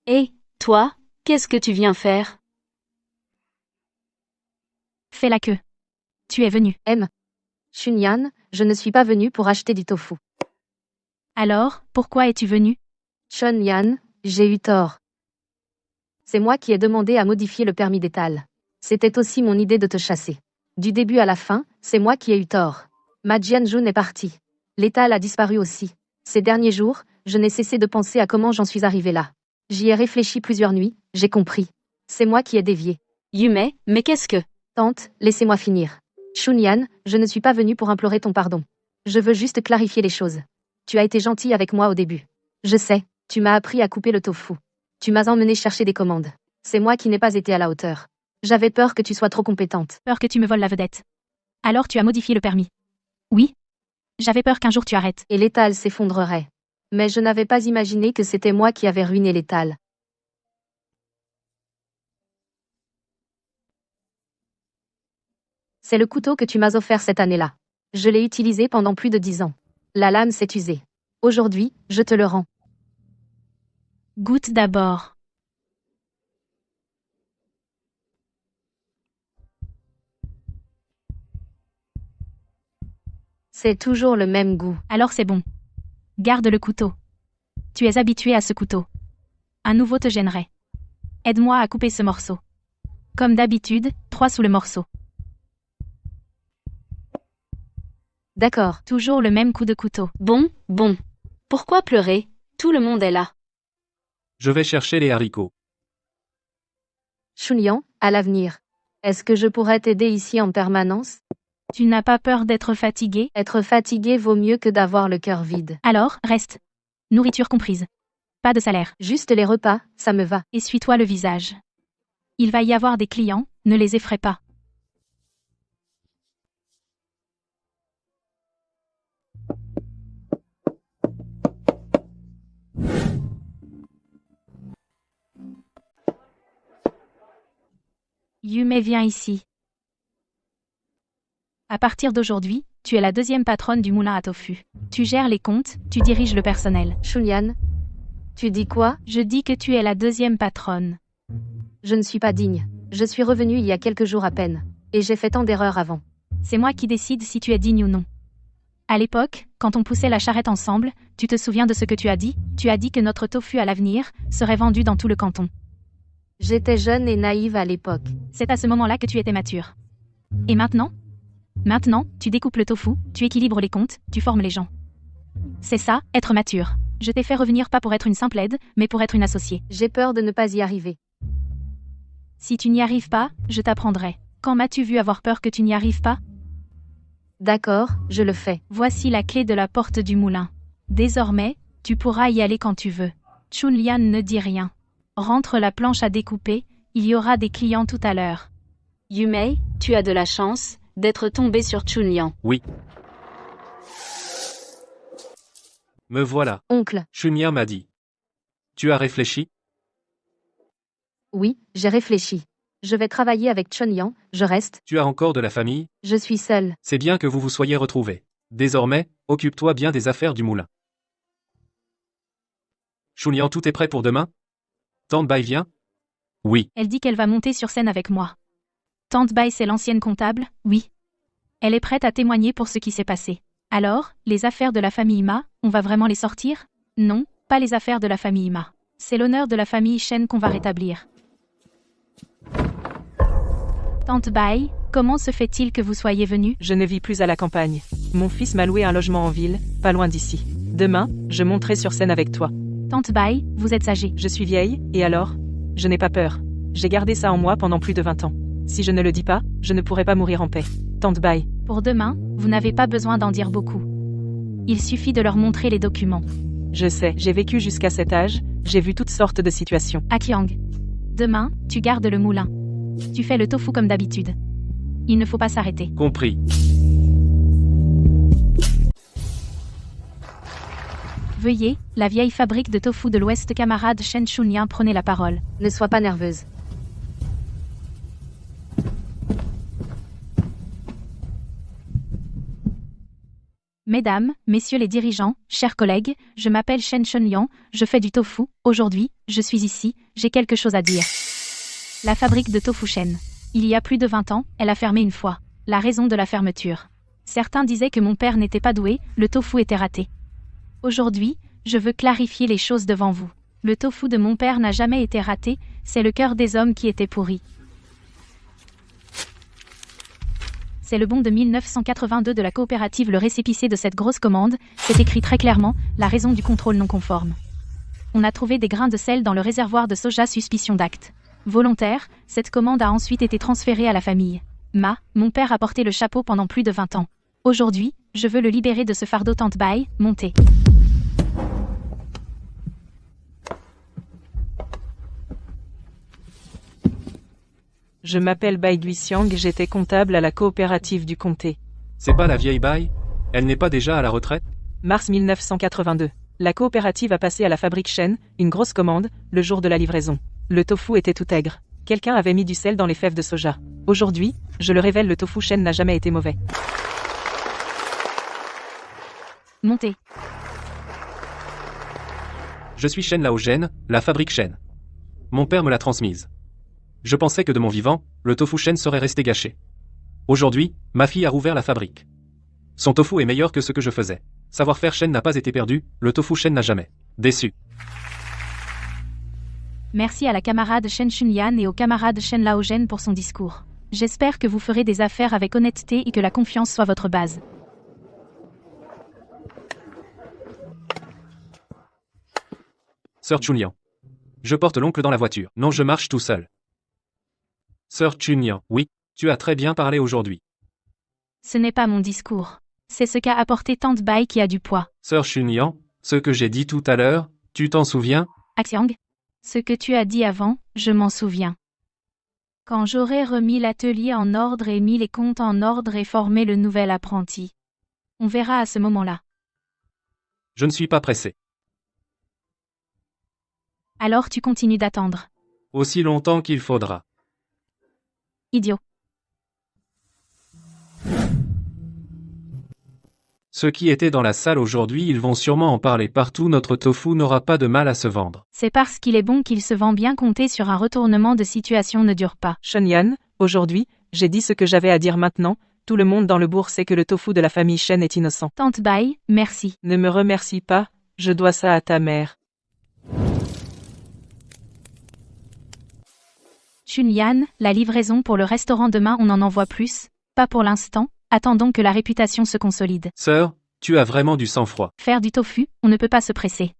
Et, toi, qu'est-ce que tu viens faire? Fais la queue. Tu es venu. Chunyan, je ne suis pas venu pour acheter du tofu. Alors, pourquoi es-tu venu? Chunyan, j'ai eu tort. C'est moi qui ai demandé à modifier le permis d'étal. C'était aussi mon idée de te chasser. Du début à la fin, c'est moi qui ai eu tort. Ma Jianjun est partie. L'étal a disparu aussi. Ces derniers jours, je n'ai cessé de penser à comment j'en suis arrivé là. J'y ai réfléchi plusieurs nuits, j'ai compris. C'est moi qui ai dévié. Yume, mais qu'est-ce que? Tante, laissez-moi finir. Chunyan, je ne suis pas venue pour implorer ton pardon. Je veux juste clarifier les choses. Tu as été gentil avec moi au début. Je sais, tu m'as appris à couper le tofu. Tu m'as emmené chercher des commandes. C'est moi qui n'ai pas été à la hauteur. J'avais peur que tu sois trop compétente. Peur que tu me voles la vedette. Alors tu as modifié le permis. Oui. J'avais peur qu'un jour tu arrêtes. Et l'étal s'effondrerait. Mais je n'avais pas imaginé que c'était moi qui avais ruiné l'étal. C'est le couteau que tu m'as offert cette année-là. Je l'ai utilisé pendant plus de 10 ans. La lame s'est usée. Aujourd'hui, je te le rends. Goûte d'abord. C'est toujours le même goût. Alors c'est bon. Garde le couteau. Tu es habitué à ce couteau. Un nouveau te gênerait. Aide-moi à couper ce morceau. Comme d'habitude, 3 sous le morceau. D'accord. Toujours le même coup de couteau. Bon. Pourquoi pleurer? Tout le monde est là. Je vais chercher les haricots. Chunyan, à l'avenir. Est-ce que je pourrais t'aider ici en permanence? Tu n'as pas peur d'être fatigué? Être fatigué vaut mieux que d'avoir le cœur vide. Alors, reste. Nourriture comprise. Pas de salaire. Juste les repas, ça me va. Essuie-toi le visage. Il va y avoir des clients, ne les effraie pas. Yume, viens ici. À partir d'aujourd'hui, tu es la 2e patronne du moulin à tofu. Tu gères les comptes, tu diriges le personnel. Chunyan, tu dis quoi? Je dis que tu es la 2e patronne. Je ne suis pas digne. Je suis revenue il y a quelques jours à peine. Et j'ai fait tant d'erreurs avant. C'est moi qui décide si tu es digne ou non. À l'époque, quand on poussait la charrette ensemble, tu te souviens de ce que tu as dit? Tu as dit que notre tofu à l'avenir serait vendu dans tout le canton. J'étais jeune et naïve à l'époque. C'est à ce moment-là que tu étais mature. Et maintenant? Maintenant, tu découpes le tofu, tu équilibres les comptes, tu formes les gens. C'est ça, être mature. Je t'ai fait revenir pas pour être une simple aide, mais pour être une associée. J'ai peur de ne pas y arriver. Si tu n'y arrives pas, je t'apprendrai. Quand m'as-tu vu avoir peur que tu n'y arrives pas? D'accord, je le fais. Voici la clé de la porte du moulin. Désormais, tu pourras y aller quand tu veux. Chunyan ne dit rien. Rentre la planche à découper, il y aura des clients tout à l'heure. Yumei, tu as de la chance d'être tombé sur Chunyan. Oui. Me voilà. Oncle, Chunyan m'a dit. Tu as réfléchi? oui, j'ai réfléchi. Je vais travailler avec Chunyan, je reste. Tu as encore de la famille? Je suis seule. C'est bien que vous vous soyez retrouvés. Désormais, occupe-toi bien des affaires du moulin. Chunyan, tout est prêt pour demain? Tante Bai vient? Oui. Elle dit qu'elle va monter sur scène avec moi. Tante Bai, c'est l'ancienne comptable? Oui. Elle est prête à témoigner pour ce qui s'est passé. Alors, les affaires de la famille Ma, on va vraiment les sortir? Non, pas les affaires de la famille Ma. C'est l'honneur de la famille Shen qu'on va rétablir. Tante Bai, comment se fait-il que vous soyez venue? Je ne vis plus à la campagne. Mon fils m'a loué un logement en ville, pas loin d'ici. Demain, je monterai sur scène avec toi. Tante Bai, vous êtes âgée. Je suis vieille, et alors? Je n'ai pas peur. J'ai gardé ça en moi pendant plus de 20 ans. Si je ne le dis pas, je ne pourrai pas mourir en paix. Tante Bai. Pour demain, vous n'avez pas besoin d'en dire beaucoup. Il suffit de leur montrer les documents. Je sais, j'ai vécu jusqu'à cet âge, j'ai vu toutes sortes de situations. Akyang. Demain, tu gardes le moulin. Tu fais le tofu comme d'habitude. Il ne faut pas s'arrêter. Compris. Veuillez, la vieille fabrique de tofu de l'Ouest camarade Shen Chunyan prenez la parole. Ne sois pas nerveuse. Mesdames, messieurs les dirigeants, chers collègues, je m'appelle Shen Chunyan, je fais du tofu. Aujourd'hui, je suis ici, j'ai quelque chose à dire. La fabrique de tofu Shen. Il y a plus de 20 ans, elle a fermé une fois. La raison de la fermeture. Certains disaient que mon père n'était pas doué, le tofu était raté. Aujourd'hui, je veux clarifier les choses devant vous. Le tofu de mon père n'a jamais été raté, c'est le cœur des hommes qui était pourri. C'est le bon de 1982 de la coopérative. Le récépissé de cette grosse commande, c'est écrit très clairement, la raison du contrôle non conforme. On a trouvé des grains de sel dans le réservoir de soja, suspicion d'acte volontaire. Cette commande a ensuite été transférée à la famille. Mon père a porté le chapeau pendant plus de 20 ans. Aujourd'hui, je veux le libérer de ce fardeau. Tante Bai, montez. Je m'appelle Bai Guixiang, j'étais comptable à la coopérative du comté. C'est pas la vieille Bai? Elle n'est pas déjà à la retraite? Mars 1982. La coopérative a passé à la fabrique Shen, une grosse commande, le jour de la livraison. Le tofu était tout aigre. Quelqu'un avait mis du sel dans les fèves de soja. Aujourd'hui, je le révèle, le tofu Shen n'a jamais été mauvais. Montez. Je suis Shen Laogène, la fabrique Shen. Mon père me l'a transmise. Je pensais que de mon vivant, le tofu Shen serait resté gâché. Aujourd'hui, ma fille a rouvert la fabrique. Son tofu est meilleur que ce que je faisais. Savoir-faire Shen n'a pas été perdu, le tofu Shen n'a jamais déçu. Merci à la camarade Shen Chunyan et au camarade Shen Laogène pour son discours. J'espère que vous ferez des affaires avec honnêteté et que la confiance soit votre base. Sœur Chunyan. Je porte l'oncle dans la voiture. Non, je marche tout seul. Sœur Chunyan, oui, tu as très bien parlé aujourd'hui. Ce n'est pas mon discours. C'est ce qu'a apporté Tante Bai qui a du poids. Sœur Chunyan, ce que j'ai dit tout à l'heure, tu t'en souviens? Axiang, ce que tu as dit avant, je m'en souviens. Quand j'aurai remis l'atelier en ordre et mis les comptes en ordre et formé le nouvel apprenti. On verra à ce moment-là. Je ne suis pas pressé. Alors tu continues d'attendre. Aussi longtemps qu'il faudra. Idiot. Ceux qui étaient dans la salle aujourd'hui, ils vont sûrement en parler partout. Notre tofu n'aura pas de mal à se vendre. C'est parce qu'il est bon qu'il se vend bien. Compter sur un retournement de situation ne dure pas. Chunyan, aujourd'hui, j'ai dit ce que j'avais à dire maintenant. Tout le monde dans le bourg sait que le tofu de la famille Shen est innocent. Tante Bai, merci. Ne me remercie pas, je dois ça à ta mère. Chunyan, la livraison pour le restaurant demain, on en envoie plus? Pas pour l'instant, attendons que la réputation se consolide. Sœur, tu as vraiment du sang-froid. Faire du tofu, on ne peut pas se presser.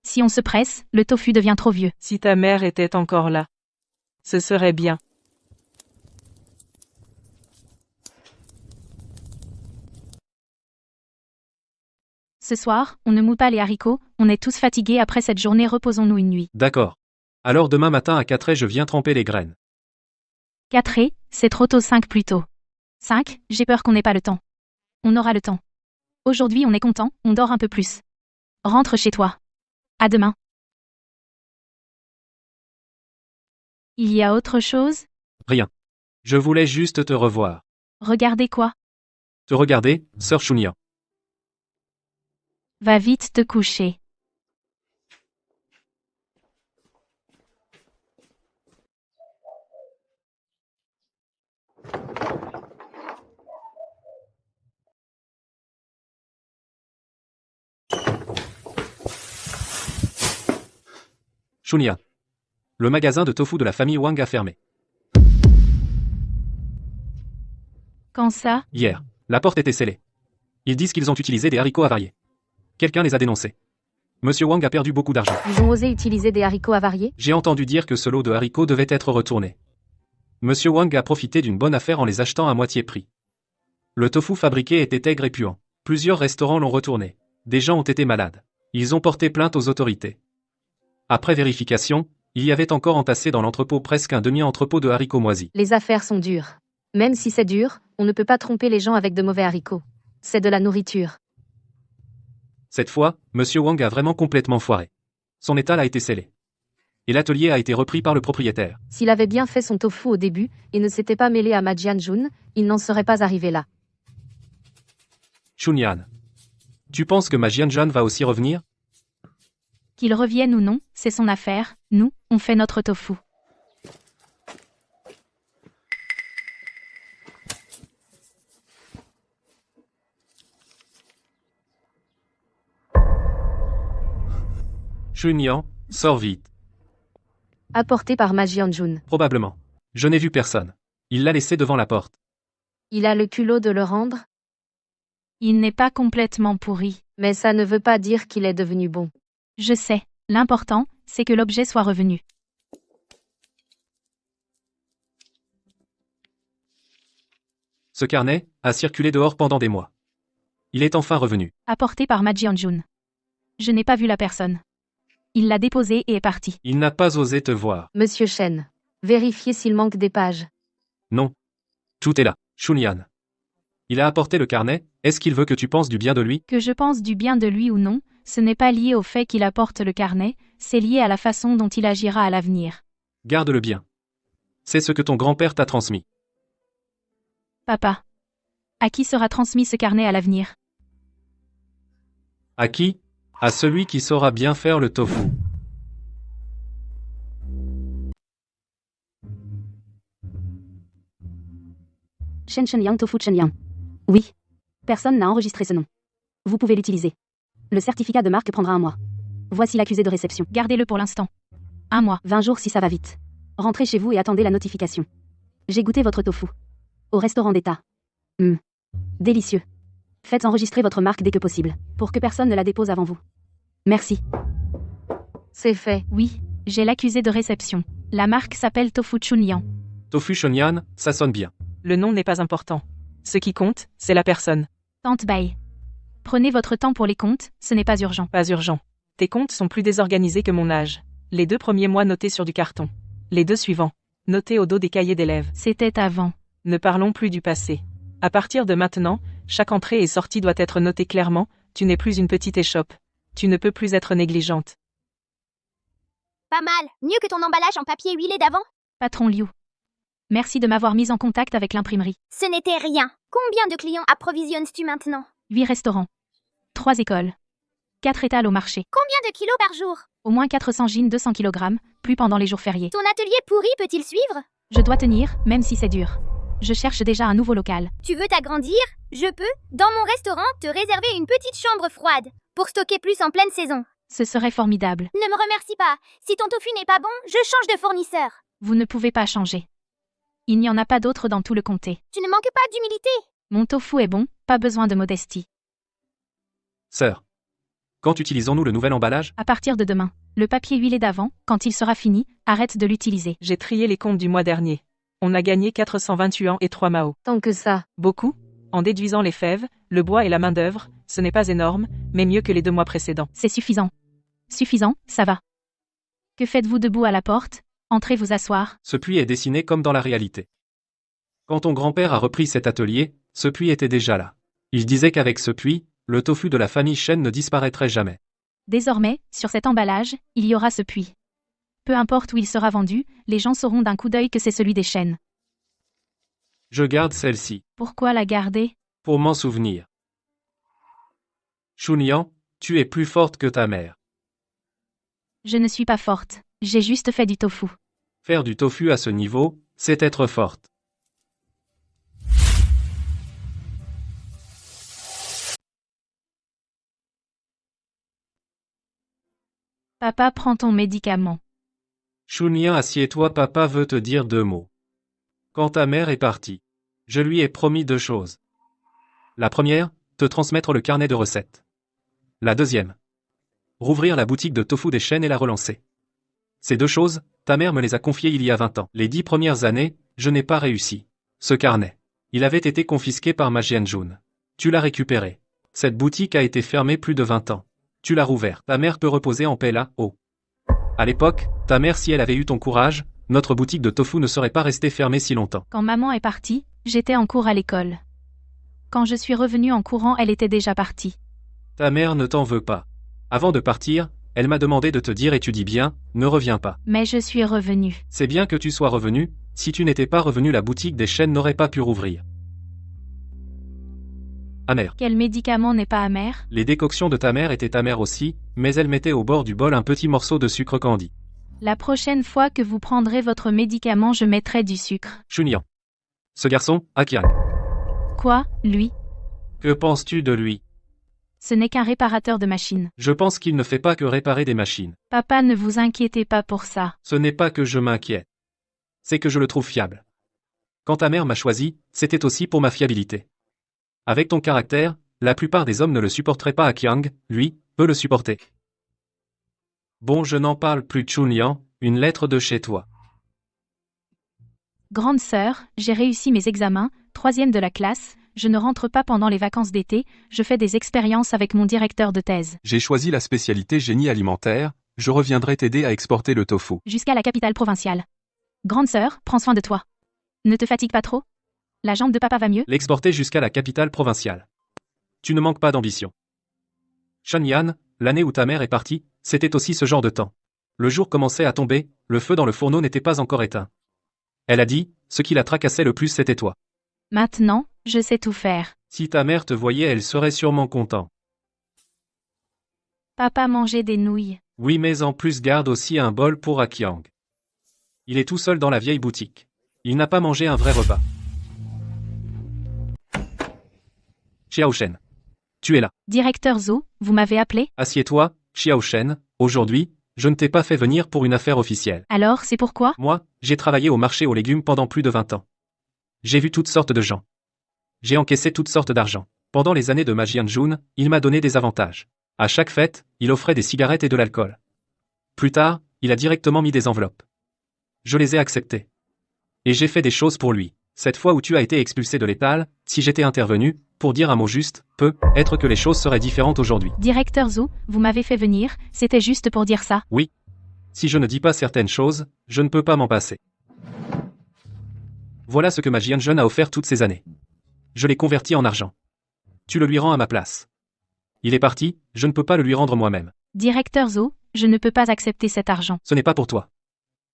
Si on se presse, le tofu devient trop vieux. Si ta mère était encore là, ce serait bien. Ce soir, on ne moue pas les haricots, on est tous fatigués après cette journée, reposons-nous une nuit. D'accord. Alors demain matin à 4h, je viens tremper les graines. 4 c'est trop tôt. 5 plus tôt. 5, j'ai peur qu'on n'ait pas le temps. On aura le temps. Aujourd'hui on est content, on dort un peu plus. Rentre chez toi. À demain. Il y a autre chose? Rien. Je voulais juste te revoir. Regardez quoi? Te regarder, sœur Chunyan. Va vite te coucher. Chunyan. Le magasin de tofu de la famille Wang a fermé. Quand ça? Hier, la porte était scellée. Ils disent qu'ils ont utilisé des haricots avariés. Quelqu'un les a dénoncés. Monsieur Wang a perdu beaucoup d'argent. Ils ont osé utiliser des haricots avariés? J'ai entendu dire que ce lot de haricots devait être retourné. Monsieur Wang a profité d'une bonne affaire en les achetant à moitié prix. Le tofu fabriqué était aigre et puant. Plusieurs restaurants l'ont retourné. Des gens ont été malades. Ils ont porté plainte aux autorités. Après vérification, il y avait encore entassé dans l'entrepôt presque un demi-entrepôt de haricots moisis. Les affaires sont dures. Même si c'est dur, on ne peut pas tromper les gens avec de mauvais haricots. C'est de la nourriture. Cette fois, Monsieur Wang a vraiment complètement foiré. Son étal a été scellé. Et l'atelier a été repris par le propriétaire. S'il avait bien fait son tofu au début, et ne s'était pas mêlé à Ma Jianjun, il n'en serait pas arrivé là. Chunyan. Tu penses que Ma Jianjun va aussi revenir? Qu'il revienne ou non, c'est son affaire, nous, on fait notre tofu. Chunyan, sors vite. Apporté par Ma Jianjun. Probablement. Je n'ai vu personne. Il l'a laissé devant la porte. Il a le culot de le rendre? Il n'est pas complètement pourri. Mais ça ne veut pas dire qu'il est devenu bon. Je sais, l'important, c'est que l'objet soit revenu. Ce carnet a circulé dehors pendant des mois. Il est enfin revenu. Apporté par Ma Jianjun. Je n'ai pas vu la personne. Il l'a déposé et est parti. Il n'a pas osé te voir. Monsieur Shen, vérifiez s'il manque des pages. Non. Tout est là. Chunyan. Il a apporté le carnet, est-ce qu'il veut que tu penses du bien de lui? Que je pense du bien de lui ou non, ce n'est pas lié au fait qu'il apporte le carnet, c'est lié à la façon dont il agira à l'avenir. Garde-le bien. C'est ce que ton grand-père t'a transmis. Papa. À qui sera transmis ce carnet à l'avenir? À qui? À celui qui saura bien faire le tofu. Shen Shenyang Tofu Shenyang. Oui. Personne n'a enregistré ce nom. Vous pouvez l'utiliser. Le certificat de marque prendra un mois. Voici l'accusé de réception. Gardez-le pour l'instant. 1 mois. 20 jours si ça va vite. Rentrez chez vous et attendez la notification. J'ai goûté votre tofu. Au restaurant d'État. Délicieux. Faites enregistrer votre marque dès que possible, pour que personne ne la dépose avant vous. Merci. C'est fait. Oui, j'ai l'accusé de réception. La marque s'appelle Tofu Chunyan. Tofu Shonyan, ça sonne bien. Le nom n'est pas important. Ce qui compte, c'est la personne. Tante Bai. Prenez votre temps pour les comptes, ce n'est pas urgent. Pas urgent. Tes comptes sont plus désorganisés que mon âge. Les 2 premiers mois notés sur du carton. Les 2 suivants, notés au dos des cahiers d'élèves. C'était avant. Ne parlons plus du passé. À partir de maintenant, chaque entrée et sortie doit être notée clairement, tu n'es plus une petite échoppe. Tu ne peux plus être négligente. Pas mal, mieux que ton emballage en papier huilé d'avant. Patron Liu. Merci de m'avoir mis en contact avec l'imprimerie. Ce n'était rien. Combien de clients approvisionnes-tu maintenant? 8 restaurants. 3 écoles. 4 étals au marché. Combien de kilos par jour? Au moins 400 jeans 200 kg, plus pendant les jours fériés. Ton atelier pourri peut-il suivre? Je dois tenir, même si c'est dur. Je cherche déjà un nouveau local. Tu veux t'agrandir? Je peux, dans mon restaurant, te réserver une petite chambre froide, pour stocker plus en pleine saison. Ce serait formidable. Ne me remercie pas. Si ton tofu n'est pas bon, je change de fournisseur. Vous ne pouvez pas changer. Il n'y en a pas d'autre dans tout le comté. Tu ne manques pas d'humilité. Mon tofu est bon, pas besoin de modestie. Sœur. Quand utilisons-nous le nouvel emballage? À partir de demain. Le papier huilé d'avant, quand il sera fini, arrête de l'utiliser. J'ai trié les comptes du mois dernier. On a gagné 420 yuans et 3 mao. Tant que ça. Beaucoup? En déduisant les fèves, le bois et la main-d'œuvre, ce n'est pas énorme, mais mieux que les 2 mois précédents. C'est suffisant. Suffisant, ça va. Que faites-vous debout à la porte? Entrez vous asseoir. Ce puits est dessiné comme dans la réalité. Quand ton grand-père a repris cet atelier, ce puits était déjà là. Il disait qu'avec ce puits, le tofu de la famille Shen ne disparaîtrait jamais. Désormais, sur cet emballage, il y aura ce puits. Peu importe où il sera vendu, les gens sauront d'un coup d'œil que c'est celui des Shen. Je garde celle-ci. Pourquoi la garder? Pour m'en souvenir. Chunyan, tu es plus forte que ta mère. Je ne suis pas forte. J'ai juste fait du tofu. Faire du tofu à ce niveau, c'est être forte. Papa, prends ton médicament. Chunyan, assieds-toi, papa veut te dire 2 mots. Quand ta mère est partie, je lui ai promis 2 choses. La première, te transmettre le carnet de recettes. La deuxième, rouvrir la boutique de tofu des Shen et la relancer. Ces 2 choses, ta mère me les a confiées il y a 20 ans. Les 10 premières années, je n'ai pas réussi. Ce carnet, il avait été confisqué par Ma Jianjun. Tu l'as récupéré. Cette boutique a été fermée plus de 20 ans. Tu l'as rouvert. Ta mère peut reposer en paix là-haut. À l'époque, ta mère, si elle avait eu ton courage, notre boutique de tofu ne serait pas restée fermée si longtemps. Quand maman est partie, j'étais en cours à l'école. Quand je suis revenue en courant, elle était déjà partie. Ta mère ne t'en veut pas. Avant de partir, elle m'a demandé de te dire et tu dis bien, ne reviens pas. Mais je suis revenue. C'est bien que tu sois revenu, si tu n'étais pas revenu la boutique des Shen n'aurait pas pu rouvrir. Amer. Quel médicament n'est pas amer? Les décoctions de ta mère étaient amères aussi, mais elle mettait au bord du bol un petit morceau de sucre candi. La prochaine fois que vous prendrez votre médicament, je mettrai du sucre. Chunyan. Ce garçon, Akiang. Quoi, lui? Que penses-tu de lui? Ce n'est qu'un réparateur de machines. Je pense qu'il ne fait pas que réparer des machines. Papa, ne vous inquiétez pas pour ça. Ce n'est pas que je m'inquiète. C'est que je le trouve fiable. Quand ta mère m'a choisi, c'était aussi pour ma fiabilité. Avec ton caractère, la plupart des hommes ne le supporteraient pas. Akiang, lui, peut le supporter. Bon, je n'en parle plus. Chunyan, une lettre de chez toi. Grande sœur, j'ai réussi mes examens, 3e de la classe, je ne rentre pas pendant les vacances d'été, je fais des expériences avec mon directeur de thèse. J'ai choisi la spécialité génie alimentaire, je reviendrai t'aider à exporter le tofu. Jusqu'à la capitale provinciale. Grande sœur, prends soin de toi. Ne te fatigue pas trop? La jambe de papa va mieux? L'exporter jusqu'à la capitale provinciale. Tu ne manques pas d'ambition. Shanyan, l'année où ta mère est partie, c'était aussi ce genre de temps. Le jour commençait à tomber, le feu dans le fourneau n'était pas encore éteint. Elle a dit, ce qui la tracassait le plus c'était toi. Maintenant, je sais tout faire. Si ta mère te voyait elle serait sûrement content. Papa mangeait des nouilles. Oui mais en plus garde aussi un bol pour Akiang. Il est tout seul dans la vieille boutique. Il n'a pas mangé un vrai repas. Xiaoshen. Tu es là. Directeur Zhou, vous m'avez appelé? Assieds-toi, Xiaoshen, aujourd'hui, je ne t'ai pas fait venir pour une affaire officielle. Alors, c'est pourquoi? Moi, j'ai travaillé au marché aux légumes pendant plus de 20 ans. J'ai vu toutes sortes de gens. J'ai encaissé toutes sortes d'argent. Pendant les années de ma Jianjun, il m'a donné des avantages. À chaque fête, il offrait des cigarettes et de l'alcool. Plus tard, il a directement mis des enveloppes. Je les ai acceptées. Et j'ai fait des choses pour lui. Cette fois où tu as été expulsé de l'étal, si j'étais intervenu, pour dire un mot juste, peut être que les choses seraient différentes aujourd'hui. Directeur Zhou, vous m'avez fait venir, c'était juste pour dire ça? Oui. Si je ne dis pas certaines choses, je ne peux pas m'en passer. Voilà ce que ma Jianjun a offert toutes ces années. Je l'ai converti en argent. Tu le lui rends à ma place. Il est parti, je ne peux pas le lui rendre moi-même. Directeur Zhou, je ne peux pas accepter cet argent. Ce n'est pas pour toi.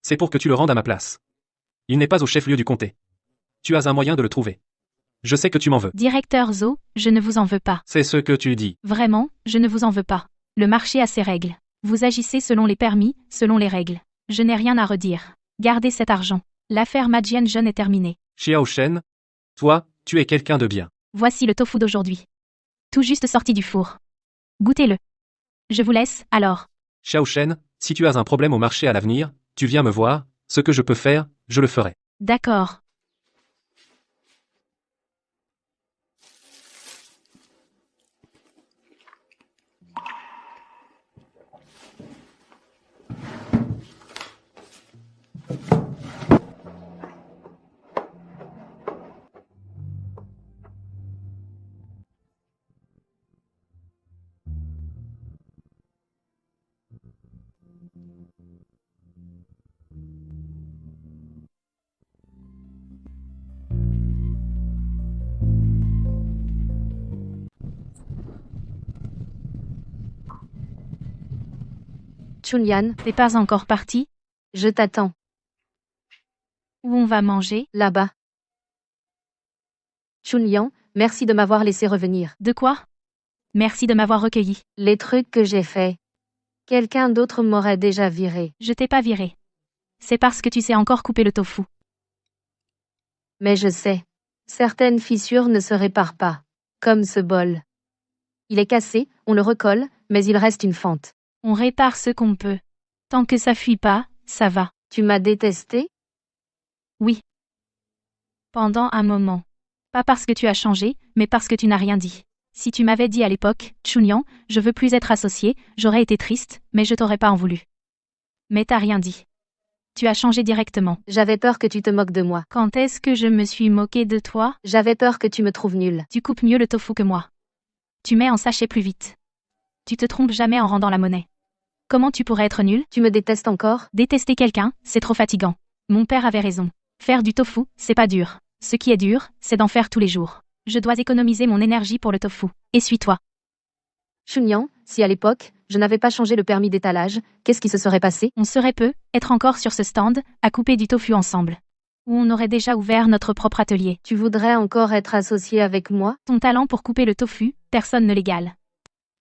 C'est pour que tu le rendes à ma place. Il n'est pas au chef-lieu du comté. Tu as un moyen de le trouver. Je sais que tu m'en veux. Directeur Zhou, je ne vous en veux pas. C'est ce que tu dis. Vraiment, je ne vous en veux pas. Le marché a ses règles. Vous agissez selon les permis, selon les règles. Je n'ai rien à redire. Gardez cet argent. L'affaire Ma Jianjun est terminée. Xiaoshen, toi, tu es quelqu'un de bien. Voici le tofu d'aujourd'hui. Tout juste sorti du four. Goûtez-le. Je vous laisse, alors. Xiaoshen, si tu as un problème au marché à l'avenir, tu viens me voir, ce que je peux faire, je le ferai. D'accord. Chunyan, T'es pas encore parti? je t'attends, Où on va manger? là-bas. Chunyan, merci de m'avoir laissé revenir. De quoi? Merci de m'avoir recueilli. Les trucs que j'ai faits. Quelqu'un d'autre m'aurait déjà viré. Je t'ai pas viré. C'est parce que tu sais encore couper le tofu. Mais je sais. Certaines fissures ne se réparent pas. Comme ce bol. Il est cassé, on le recolle, mais il reste une fente. On répare ce qu'on peut. Tant que ça fuit pas, ça va. Tu m'as détesté? Oui. Pendant un moment. Pas parce que tu as changé, mais parce que tu n'as rien dit. Si tu m'avais dit à l'époque, Chunyan, je veux plus être associé, j'aurais été triste, mais je t'aurais pas en voulu. Mais t'as rien dit. Tu as changé directement. J'avais peur que tu te moques de moi. Quand est-ce que je me suis moqué de toi? J'avais peur que tu me trouves nulle. Tu coupes mieux le tofu que moi. Tu mets en sachet plus vite. Tu te trompes jamais en rendant la monnaie. Comment tu pourrais être nul? Tu me détestes encore? Détester quelqu'un, c'est trop fatigant. Mon père avait raison. Faire du tofu, c'est pas dur. Ce qui est dur, c'est d'en faire tous les jours. Je dois économiser mon énergie pour le tofu. Essuie-toi. Chunyan, si à l'époque, je n'avais pas changé le permis d'étalage, qu'est-ce qui se serait passé? On serait peu, être encore sur ce stand, à couper du tofu ensemble. Ou on aurait déjà ouvert notre propre atelier. Tu voudrais encore être associé avec moi? Ton talent pour couper le tofu, personne ne l'égale.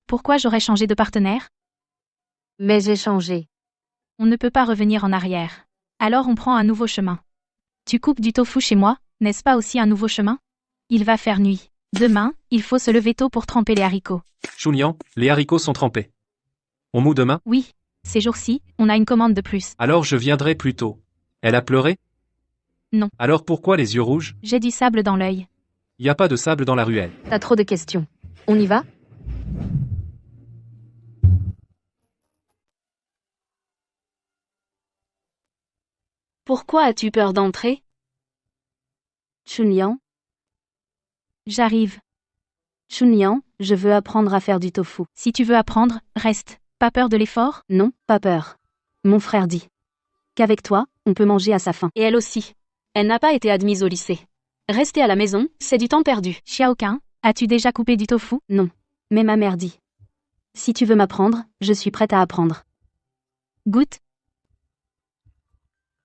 Pourquoi j'aurais changé de partenaire? Mais j'ai changé. On ne peut pas revenir en arrière. Alors on prend un nouveau chemin. Tu coupes du tofu chez moi, n'est-ce pas aussi un nouveau chemin? Il va faire nuit. Demain, il faut se lever tôt pour tremper les haricots. Chunyan, les haricots sont trempés. On moud demain? Oui, ces jours-ci, on a une commande de plus. Alors je viendrai plus tôt. Elle a pleuré? Non. Alors pourquoi les yeux rouges? J'ai du sable dans l'œil. Y a pas de sable dans la ruelle. T'as trop de questions. On y va? Pourquoi as-tu peur d'entrer? Chunyan, J'arrive. Chunliang, je veux apprendre à faire du tofu. Si tu veux apprendre, reste. Pas peur de l'effort? Non, pas peur. Mon frère dit qu'avec toi, on peut manger à sa faim. Et elle aussi. Elle n'a pas été admise au lycée. Rester à la maison, c'est du temps perdu. Xiaoqun, as-tu déjà coupé du tofu? Non. Mais ma mère dit. Si tu veux m'apprendre, je suis prête à apprendre. Goûte.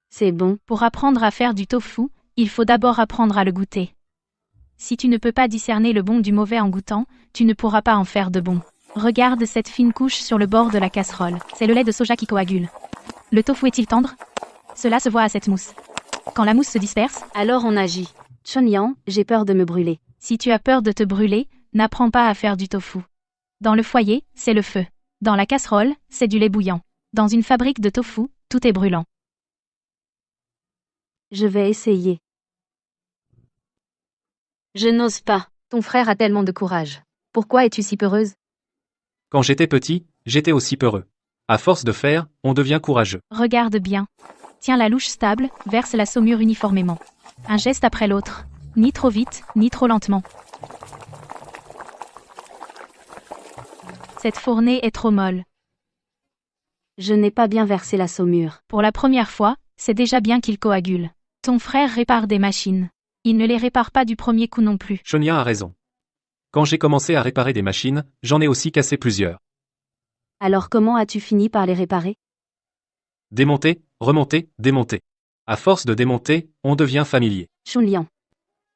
C'est bon. Pour apprendre à faire du tofu, il faut d'abord apprendre à le goûter. Si tu ne peux pas discerner le bon du mauvais en goûtant, tu ne pourras pas en faire de bon. Regarde cette fine couche sur le bord de la casserole. C'est le lait de soja qui coagule. Le tofu est-il tendre? Cela se voit à cette mousse. Quand la mousse se disperse, Alors on agit. Chunliang, j'ai peur de me brûler. si tu as peur de te brûler, n'apprends pas à faire du tofu. Dans le foyer, c'est le feu. Dans la casserole, c'est du lait bouillant. Dans une fabrique de tofu, tout est brûlant. Je vais essayer. Je n'ose pas. Ton frère a tellement de courage. Pourquoi es-tu si peureuse? Quand j'étais petit, j'étais aussi peureux. À force de faire, on devient courageux. Regarde bien. Tiens la louche stable, verse la saumure uniformément. Un geste après l'autre. Ni trop vite, ni trop lentement. Cette fournée est trop molle. Je n'ai pas bien versé la saumure. Pour la première fois, c'est déjà bien qu'il coagule. Ton frère répare des machines. Il ne les répare pas du premier coup non plus. Chonia a raison. Quand j'ai commencé à réparer des machines, j'en ai aussi cassé plusieurs. Alors comment as-tu fini par les réparer? Démonter, remonter, démonter. À force de démonter, on devient familier. Chunliang.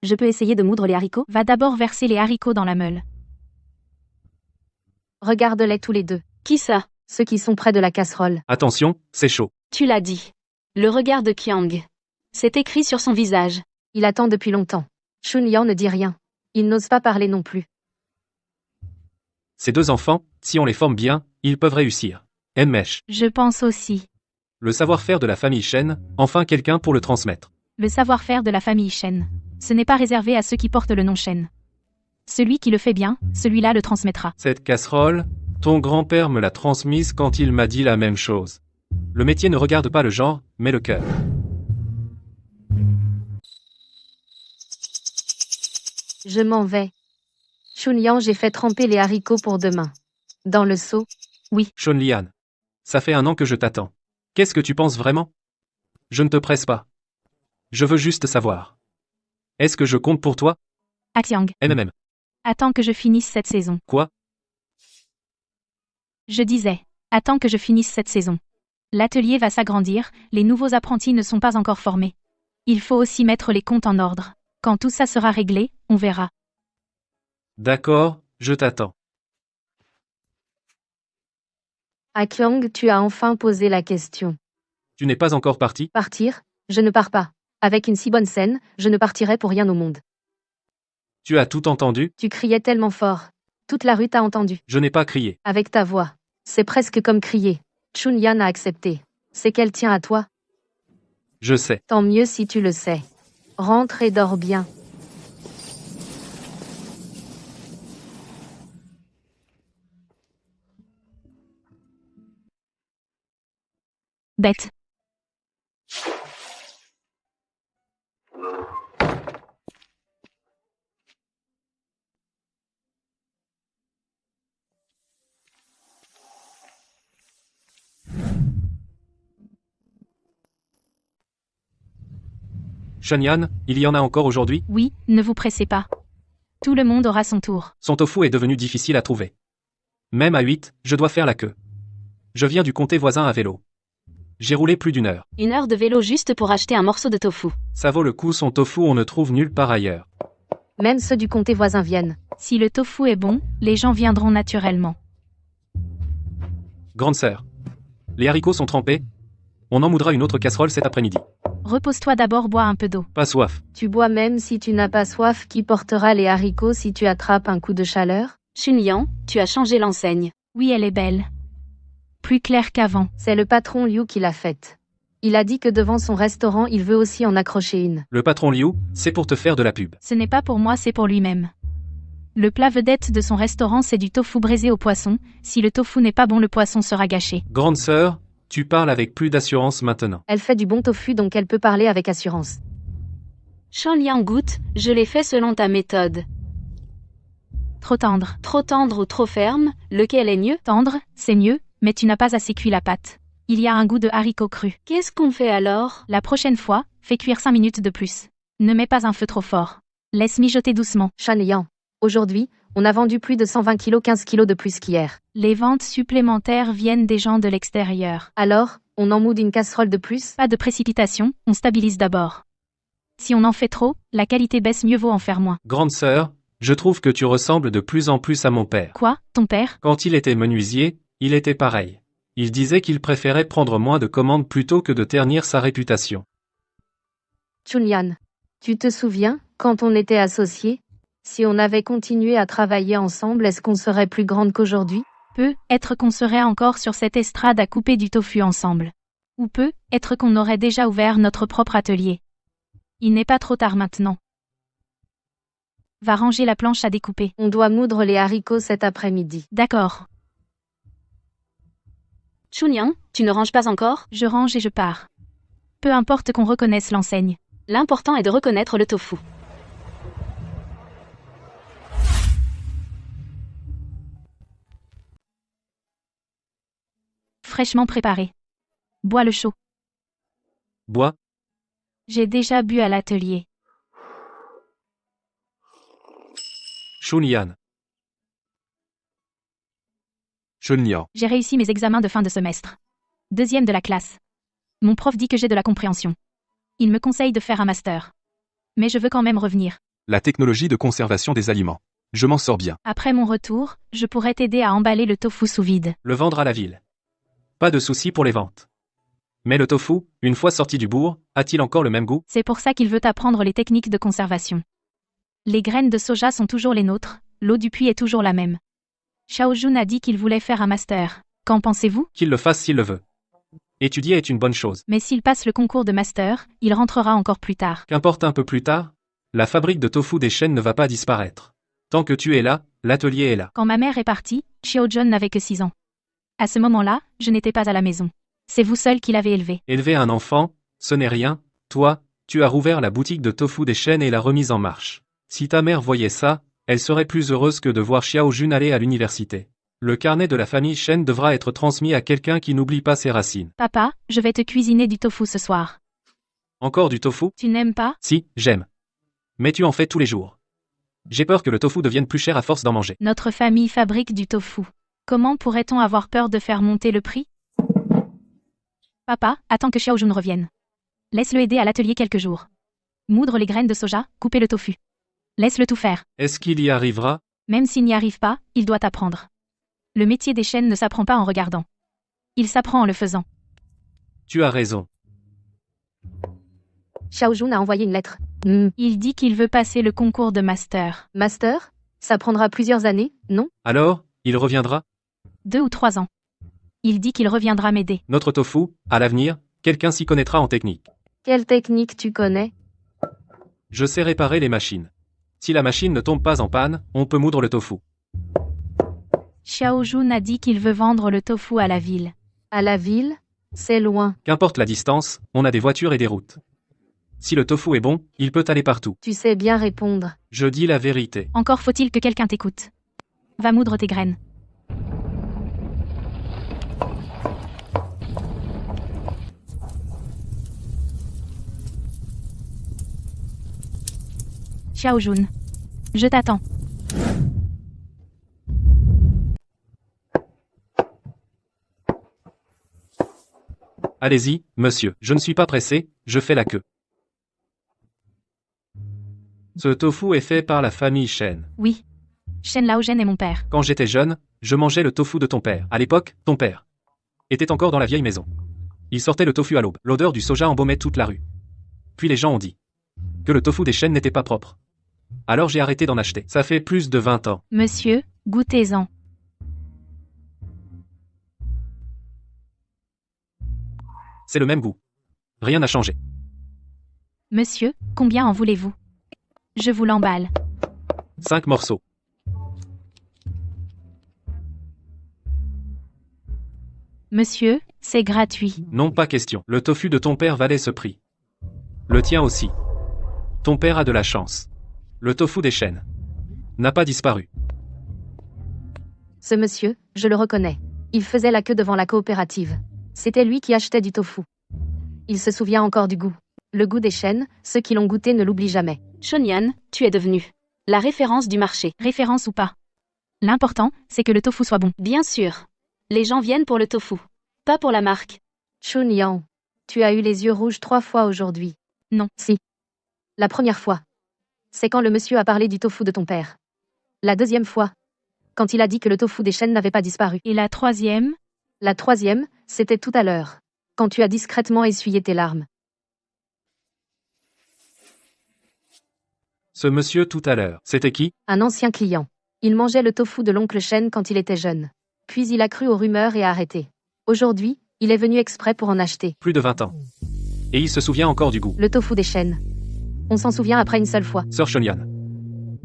Je peux essayer de moudre les haricots? Va d'abord verser les haricots dans la meule. Regarde-les tous les deux. Qui ça? Ceux qui sont près de la casserole. Attention, c'est chaud. Tu l'as dit. Le regard de Qiang. C'est écrit sur son visage. Il attend depuis longtemps. Chunliang ne dit rien. Il n'ose pas parler non plus. Ces deux enfants, si on les forme bien, ils peuvent réussir. Mèche. Je pense aussi. Le savoir-faire de la famille Shen, enfin quelqu'un pour le transmettre. Le savoir-faire de la famille Shen. Ce n'est pas réservé à ceux qui portent le nom Shen. Celui qui le fait bien, celui-là le transmettra. Cette casserole, ton grand-père me l'a transmise quand il m'a dit la même chose. Le métier ne regarde pas le genre, mais le cœur. Je m'en vais. Chunliang, j'ai fait tremper les haricots pour demain. Dans le seau. Chunlian. Ça fait 1 an que je t'attends. Qu'est-ce que tu penses vraiment? Je ne te presse pas. Je veux juste savoir. Est-ce que je compte pour toi? Axiang. MMM. Attends que je finisse cette saison. Quoi? Je disais. Attends que je finisse cette saison. L'atelier va s'agrandir, les nouveaux apprentis ne sont pas encore formés. Il faut aussi mettre les comptes en ordre. Quand tout ça sera réglé, on verra. D'accord, je t'attends. À Qiang, tu as enfin posé la question. Tu n'es pas encore parti? Partir? Je ne pars pas. Avec une si bonne scène, je ne partirai pour rien au monde. Tu as tout entendu? Tu criais tellement fort. Toute la rue t'a entendu. Je n'ai pas crié. Avec ta voix. C'est presque comme crier. Chunlian a accepté. C'est qu'elle tient à toi. Je sais. Tant mieux si tu le sais. Rentre et dors bien. Bête. Shunyan, il y en a encore aujourd'hui? Oui, ne vous pressez pas. Tout le monde aura son tour. Son tofu est devenu difficile à trouver. Même à 8, je dois faire la queue. Je viens du comté voisin à vélo. J'ai roulé plus d'1 heure. 1 heure de vélo juste pour acheter un morceau de tofu. Ça vaut le coup, son tofu on ne trouve nulle part ailleurs. Même ceux du comté voisin viennent. Si le tofu est bon, les gens viendront naturellement. Grande sœur. Les haricots sont trempés. On en moudra une autre casserole cet après-midi. Repose-toi d'abord, bois un peu d'eau. Pas soif. Tu bois même si tu n'as pas soif. Qui portera les haricots si tu attrapes un coup de chaleur? Chunliang, tu as changé l'enseigne. Oui, elle est belle. Plus claire qu'avant. C'est le patron Liu qui l'a faite. Il a dit que devant son restaurant, il veut aussi en accrocher une. Le patron Liu, c'est pour te faire de la pub. Ce n'est pas pour moi, c'est pour lui-même. Le plat vedette de son restaurant, c'est du tofu braisé au poisson. Si le tofu n'est pas bon, le poisson sera gâché. Grande sœur, tu parles avec plus d'assurance maintenant. Elle fait du bon tofu donc elle peut parler avec assurance. Chunliang goûte, je l'ai fait selon ta méthode. Trop tendre. Trop tendre ou trop ferme, lequel est mieux? Tendre, c'est mieux, mais tu n'as pas assez cuit la pâte. Il y a un goût de haricot cru. Qu'est-ce qu'on fait alors? La prochaine fois, fais cuire 5 minutes de plus. Ne mets pas un feu trop fort. Laisse mijoter doucement. Shan Yang. Aujourd'hui, on a vendu plus de 120 kilos, 15 kilos de plus qu'hier. Les ventes supplémentaires viennent des gens de l'extérieur. Alors, on en moude une casserole de plus? Pas de précipitation, on stabilise d'abord. Si on en fait trop, la qualité baisse, mieux vaut en faire moins. Grande sœur, je trouve que tu ressembles de plus en plus à mon père. Quoi, ton père? Quand il était menuisier, il était pareil. Il disait qu'il préférait prendre moins de commandes plutôt que de ternir sa réputation. Chunyan. Tu te souviens, quand on était associés? Si on avait continué à travailler ensemble, est-ce qu'on serait plus grande qu'aujourd'hui? Peut être qu'on serait encore sur cette estrade à couper du tofu ensemble. Ou peut être qu'on aurait déjà ouvert notre propre atelier. Il n'est pas trop tard maintenant. Va ranger la planche à découper. On doit moudre les haricots cet après-midi. D'accord. Chunyan, tu ne ranges pas encore? Je range et je pars. Peu importe qu'on reconnaisse l'enseigne. L'important est de reconnaître le tofu. Fraîchement préparé. Bois le chaud. Bois, J'ai déjà bu à l'atelier. Chunyan. Chunyan. J'ai réussi mes examens de fin de semestre. 2e de la classe. Mon prof dit que j'ai de la compréhension. Il me conseille de faire un master. Mais je veux quand même revenir. La technologie de conservation des aliments. Je m'en sors bien. Après mon retour, je pourrais t'aider à emballer le tofu sous vide. Le vendre à la ville. Pas de souci pour les ventes. Mais le tofu, une fois sorti du bourg, a-t-il encore le même goût? C'est pour ça qu'il veut apprendre les techniques de conservation. Les graines de soja sont toujours les nôtres, l'eau du puits est toujours la même. Xiaojun a dit qu'il voulait faire un master. Qu'en pensez-vous? Qu'il le fasse s'il le veut. Étudier est une bonne chose. Mais s'il passe le concours de master, il rentrera encore plus tard. Qu'importe un peu plus tard, la fabrique de tofu des chaînes ne va pas disparaître. Tant que tu es là, l'atelier est là. Quand ma mère est partie, Xiaojun n'avait que 6 ans. À ce moment-là, je n'étais pas à la maison. C'est vous seul qui l'avez élevé. Élever un enfant, ce n'est rien. Toi, tu as rouvert la boutique de tofu des chaînes et l'a remise en marche. Si ta mère voyait ça, elle serait plus heureuse que de voir Xiaojun aller à l'université. Le carnet de la famille Shen devra être transmis à quelqu'un qui n'oublie pas ses racines. Papa, je vais te cuisiner du tofu ce soir. Encore du tofu? Tu n'aimes pas? Si, j'aime. Mais tu en fais tous les jours. J'ai peur que le tofu devienne plus cher à force d'en manger. Notre famille fabrique du tofu. Comment pourrait-on avoir peur de faire monter le prix? Papa, attends que Xiaojun revienne. Laisse-le aider à l'atelier quelques jours. Moudre les graines de soja, couper le tofu. Laisse-le tout faire. Est-ce qu'il y arrivera? Même s'il n'y arrive pas, il doit apprendre. Le métier des chaînes ne s'apprend pas en regardant. Il s'apprend en le faisant. Tu as raison. Xiaojun a envoyé une lettre. Il dit qu'il veut passer le concours de master. Master? Ça prendra plusieurs années, non? Alors, il reviendra? 2 ou 3 ans. Il dit qu'il reviendra m'aider. Notre tofu, à l'avenir, quelqu'un s'y connaîtra en technique. Quelle technique tu connais? Je sais réparer les machines. Si la machine ne tombe pas en panne, on peut moudre le tofu. Xiaojun a dit qu'il veut vendre le tofu à la ville. À la ville? C'est loin. Qu'importe la distance, on a des voitures et des routes. Si le tofu est bon, il peut aller partout. Tu sais bien répondre. Je dis la vérité. Encore faut-il que quelqu'un t'écoute. Va moudre tes graines. Xiaojun. Je t'attends. Allez-y, monsieur, je ne suis pas pressé, je fais la queue. Ce tofu est fait par la famille Shen. Oui. Shen Laogen est mon père. Quand j'étais jeune, je mangeais le tofu de ton père. À l'époque, ton père était encore dans la vieille maison. Il sortait le tofu à l'aube. L'odeur du soja embaumait toute la rue. Puis les gens ont dit que le tofu des Shen n'était pas propre. Alors j'ai arrêté d'en acheter. Ça fait plus de 20 ans. Monsieur, goûtez-en. C'est le même goût. Rien n'a changé. Monsieur, combien en voulez-vous? Je vous l'emballe. 5 morceaux. Monsieur, c'est gratuit. Non, pas question. Le tofu de ton père valait ce prix. Le tien aussi. Ton père a de la chance. Le tofu des Shen n'a pas disparu. Ce monsieur, je le reconnais. Il faisait la queue devant la coopérative. C'était lui qui achetait du tofu. Il se souvient encore du goût. Le goût des chênes, ceux qui l'ont goûté ne l'oublient jamais. Shonyan, tu es devenue la référence du marché. Référence ou pas. L'important, c'est que le tofu soit bon. Bien sûr. Les gens viennent pour le tofu, pas pour la marque. Chun Yang, tu as eu les yeux rouges 3 fois aujourd'hui. Non. Si. La première fois. C'est quand le monsieur a parlé du tofu de ton père. La deuxième fois. Quand il a dit que le tofu des chênes n'avait pas disparu. Et la troisième? La troisième, c'était tout à l'heure. Quand tu as discrètement essuyé tes larmes. Ce monsieur tout à l'heure, c'était qui? Un ancien client. Il mangeait le tofu de l'oncle Shen quand il était jeune. Puis il a cru aux rumeurs et a arrêté. Aujourd'hui, il est venu exprès pour en acheter. Plus de 20 ans. Et il se souvient encore du goût. Le tofu des chênes. On s'en souvient après une seule fois. Sœur Shonyan.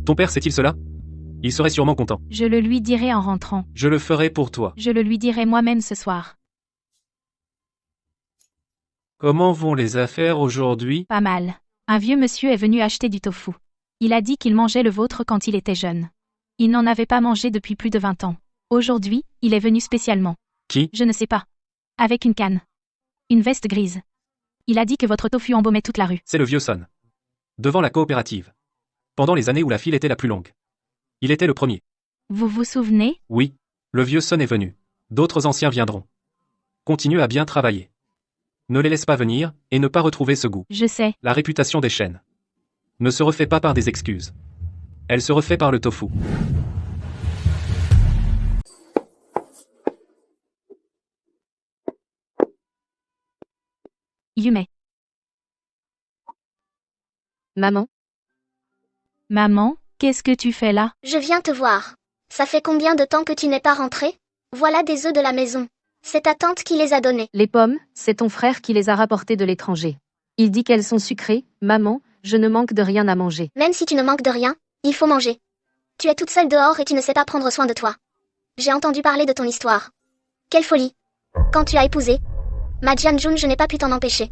Ton père sait-il cela? Il serait sûrement content. Je le lui dirai en rentrant. Je le ferai pour toi. Je le lui dirai moi-même ce soir. Comment vont les affaires aujourd'hui? Pas mal. Un vieux monsieur est venu acheter du tofu. Il a dit qu'il mangeait le vôtre quand il était jeune. Il n'en avait pas mangé depuis plus de 20 ans. Aujourd'hui, il est venu spécialement. Qui? Je ne sais pas. Avec une canne. Une veste grise. Il a dit que votre tofu embaumait toute la rue. C'est le vieux Son. Devant la coopérative. Pendant les années où la file était la plus longue. Il était le premier. Vous vous souvenez? Oui. Le vieux Son est venu. D'autres anciens viendront. Continue à bien travailler. Ne les laisse pas venir, et ne pas retrouver ce goût. Je sais. La réputation des chênes ne se refait pas par des excuses. Elle se refait par le tofu. Yume. Maman, Maman, qu'est-ce que tu fais là? Je viens te voir. Ça fait combien de temps que tu n'es pas rentré? Voilà des œufs de la maison. C'est ta tante qui les a donnés. les pommes, c'est ton frère qui les a rapportées de l'étranger. Il dit qu'elles sont sucrées. Maman, je ne manque de rien à manger. Même si tu ne manques de rien, il faut manger. Tu es toute seule dehors et tu ne sais pas prendre soin de toi. J'ai entendu parler de ton histoire. Quelle folie. Quand tu as épousé Ma Jianjun, je n'ai pas pu t'en empêcher.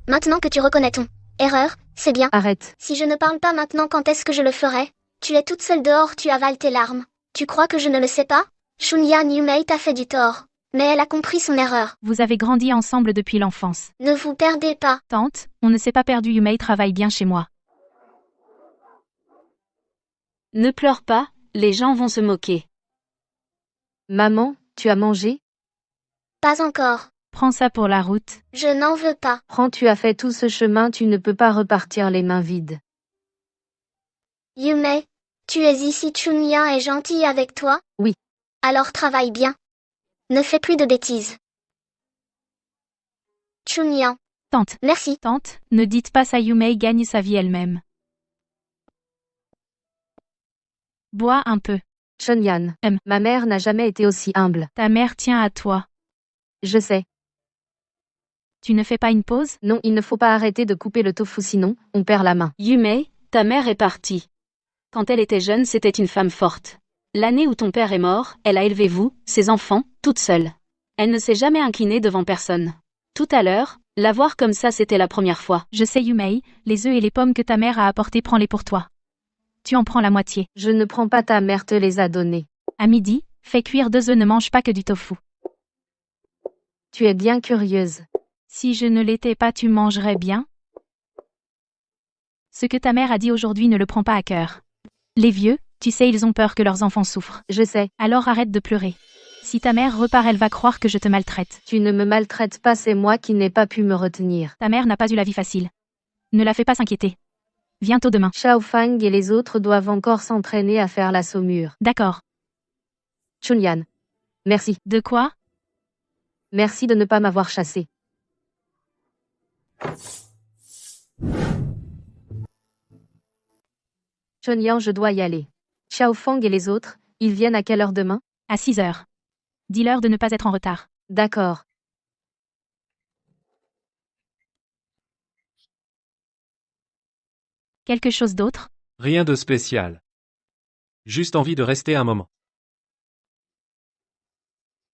Maintenant que tu reconnais ton erreur, c'est bien. Arrête. Si je ne parle pas maintenant, quand est-ce que je le ferai? Tu es toute seule dehors, tu avales tes larmes. Tu crois que je ne le sais pas? Shunyan Yumei t'a fait du tort. Mais elle a compris son erreur. Vous avez grandi ensemble depuis l'enfance. Ne vous perdez pas. Tante, on ne s'est pas perdu. Yumei travaille bien chez moi. Ne pleure pas, les gens vont se moquer. Maman, tu as mangé? Pas encore. Prends ça pour la route. Je n'en veux pas. Prends, tu as fait tout ce chemin, tu ne peux pas repartir les mains vides. Yumei, tu es ici, Chunyan est gentille avec toi? Oui. Alors travaille bien. Ne fais plus de bêtises. Chunyan. Tante, Merci. tante, ne dites pas ça. Yumei gagne sa vie elle-même. Bois un peu. Chunyan, ma mère n'a jamais été aussi humble. Ta mère tient à toi. Je sais. Tu ne fais pas une pause? Non, il ne faut pas arrêter de couper le tofu sinon, on perd la main. Yumei, ta mère est partie. Quand elle était jeune, c'était une femme forte. L'année où ton père est mort, elle a élevé vous, ses enfants, toute seule. Elle ne s'est jamais inclinée devant personne. Tout à l'heure, la voir comme ça, c'était la première fois. Je sais Yumei, les œufs et les pommes que ta mère a apportés, prends-les pour toi. Tu en prends la moitié. Je ne prends pas, ta mère te les a donnés. À midi, fais cuire 2 œufs, ne mange pas que du tofu. Tu es bien curieuse. Si je ne l'étais pas, tu mangerais bien? Ce que ta mère a dit aujourd'hui ne le prends pas à cœur. Les vieux, tu sais, ils ont peur que leurs enfants souffrent. Je sais. Alors arrête de pleurer. Si ta mère repart, elle va croire que je te maltraite. Tu ne me maltraites pas, c'est moi qui n'ai pas pu me retenir. Ta mère n'a pas eu la vie facile. Ne la fais pas s'inquiéter. Viens tôt demain. Xiao Fang et les autres doivent encore s'entraîner à faire la saumure. D'accord. Chunyan. Merci. De quoi? Merci de ne pas m'avoir chassé. Chunyan, je dois y aller. Xiao Fang et les autres, ils viennent à quelle heure demain? À 6 heures. Dis-leur de ne pas être en retard. D'accord. Quelque chose d'autre? Rien de spécial. Juste envie de rester un moment.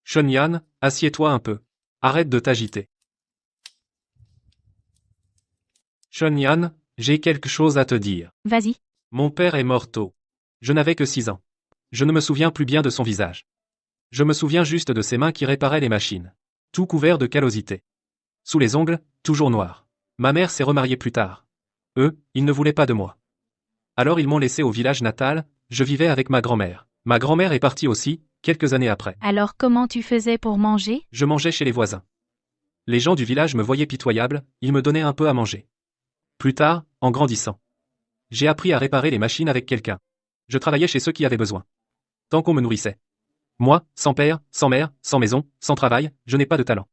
Shonyan, assieds-toi un peu. Arrête de t'agiter. Shonyan, j'ai quelque chose à te dire. Vas-y. Mon père est mort tôt. Je n'avais que 6 ans. Je ne me souviens plus bien de son visage. Je me souviens juste de ses mains qui réparaient les machines. Tout couvert de callosité. Sous les ongles, toujours noir. Ma mère s'est remariée plus tard. Eux, ils ne voulaient pas de moi. Alors ils m'ont laissé au village natal, je vivais avec ma grand-mère. Ma grand-mère est partie aussi, quelques années après. Alors comment tu faisais pour manger? Je mangeais chez les voisins. Les gens du village me voyaient pitoyable, ils me donnaient un peu à manger. Plus tard, en grandissant, j'ai appris à réparer les machines avec quelqu'un. Je travaillais chez ceux qui avaient besoin. Tant qu'on me nourrissait. Moi, sans père, sans mère, sans maison, sans travail, je n'ai pas de talent.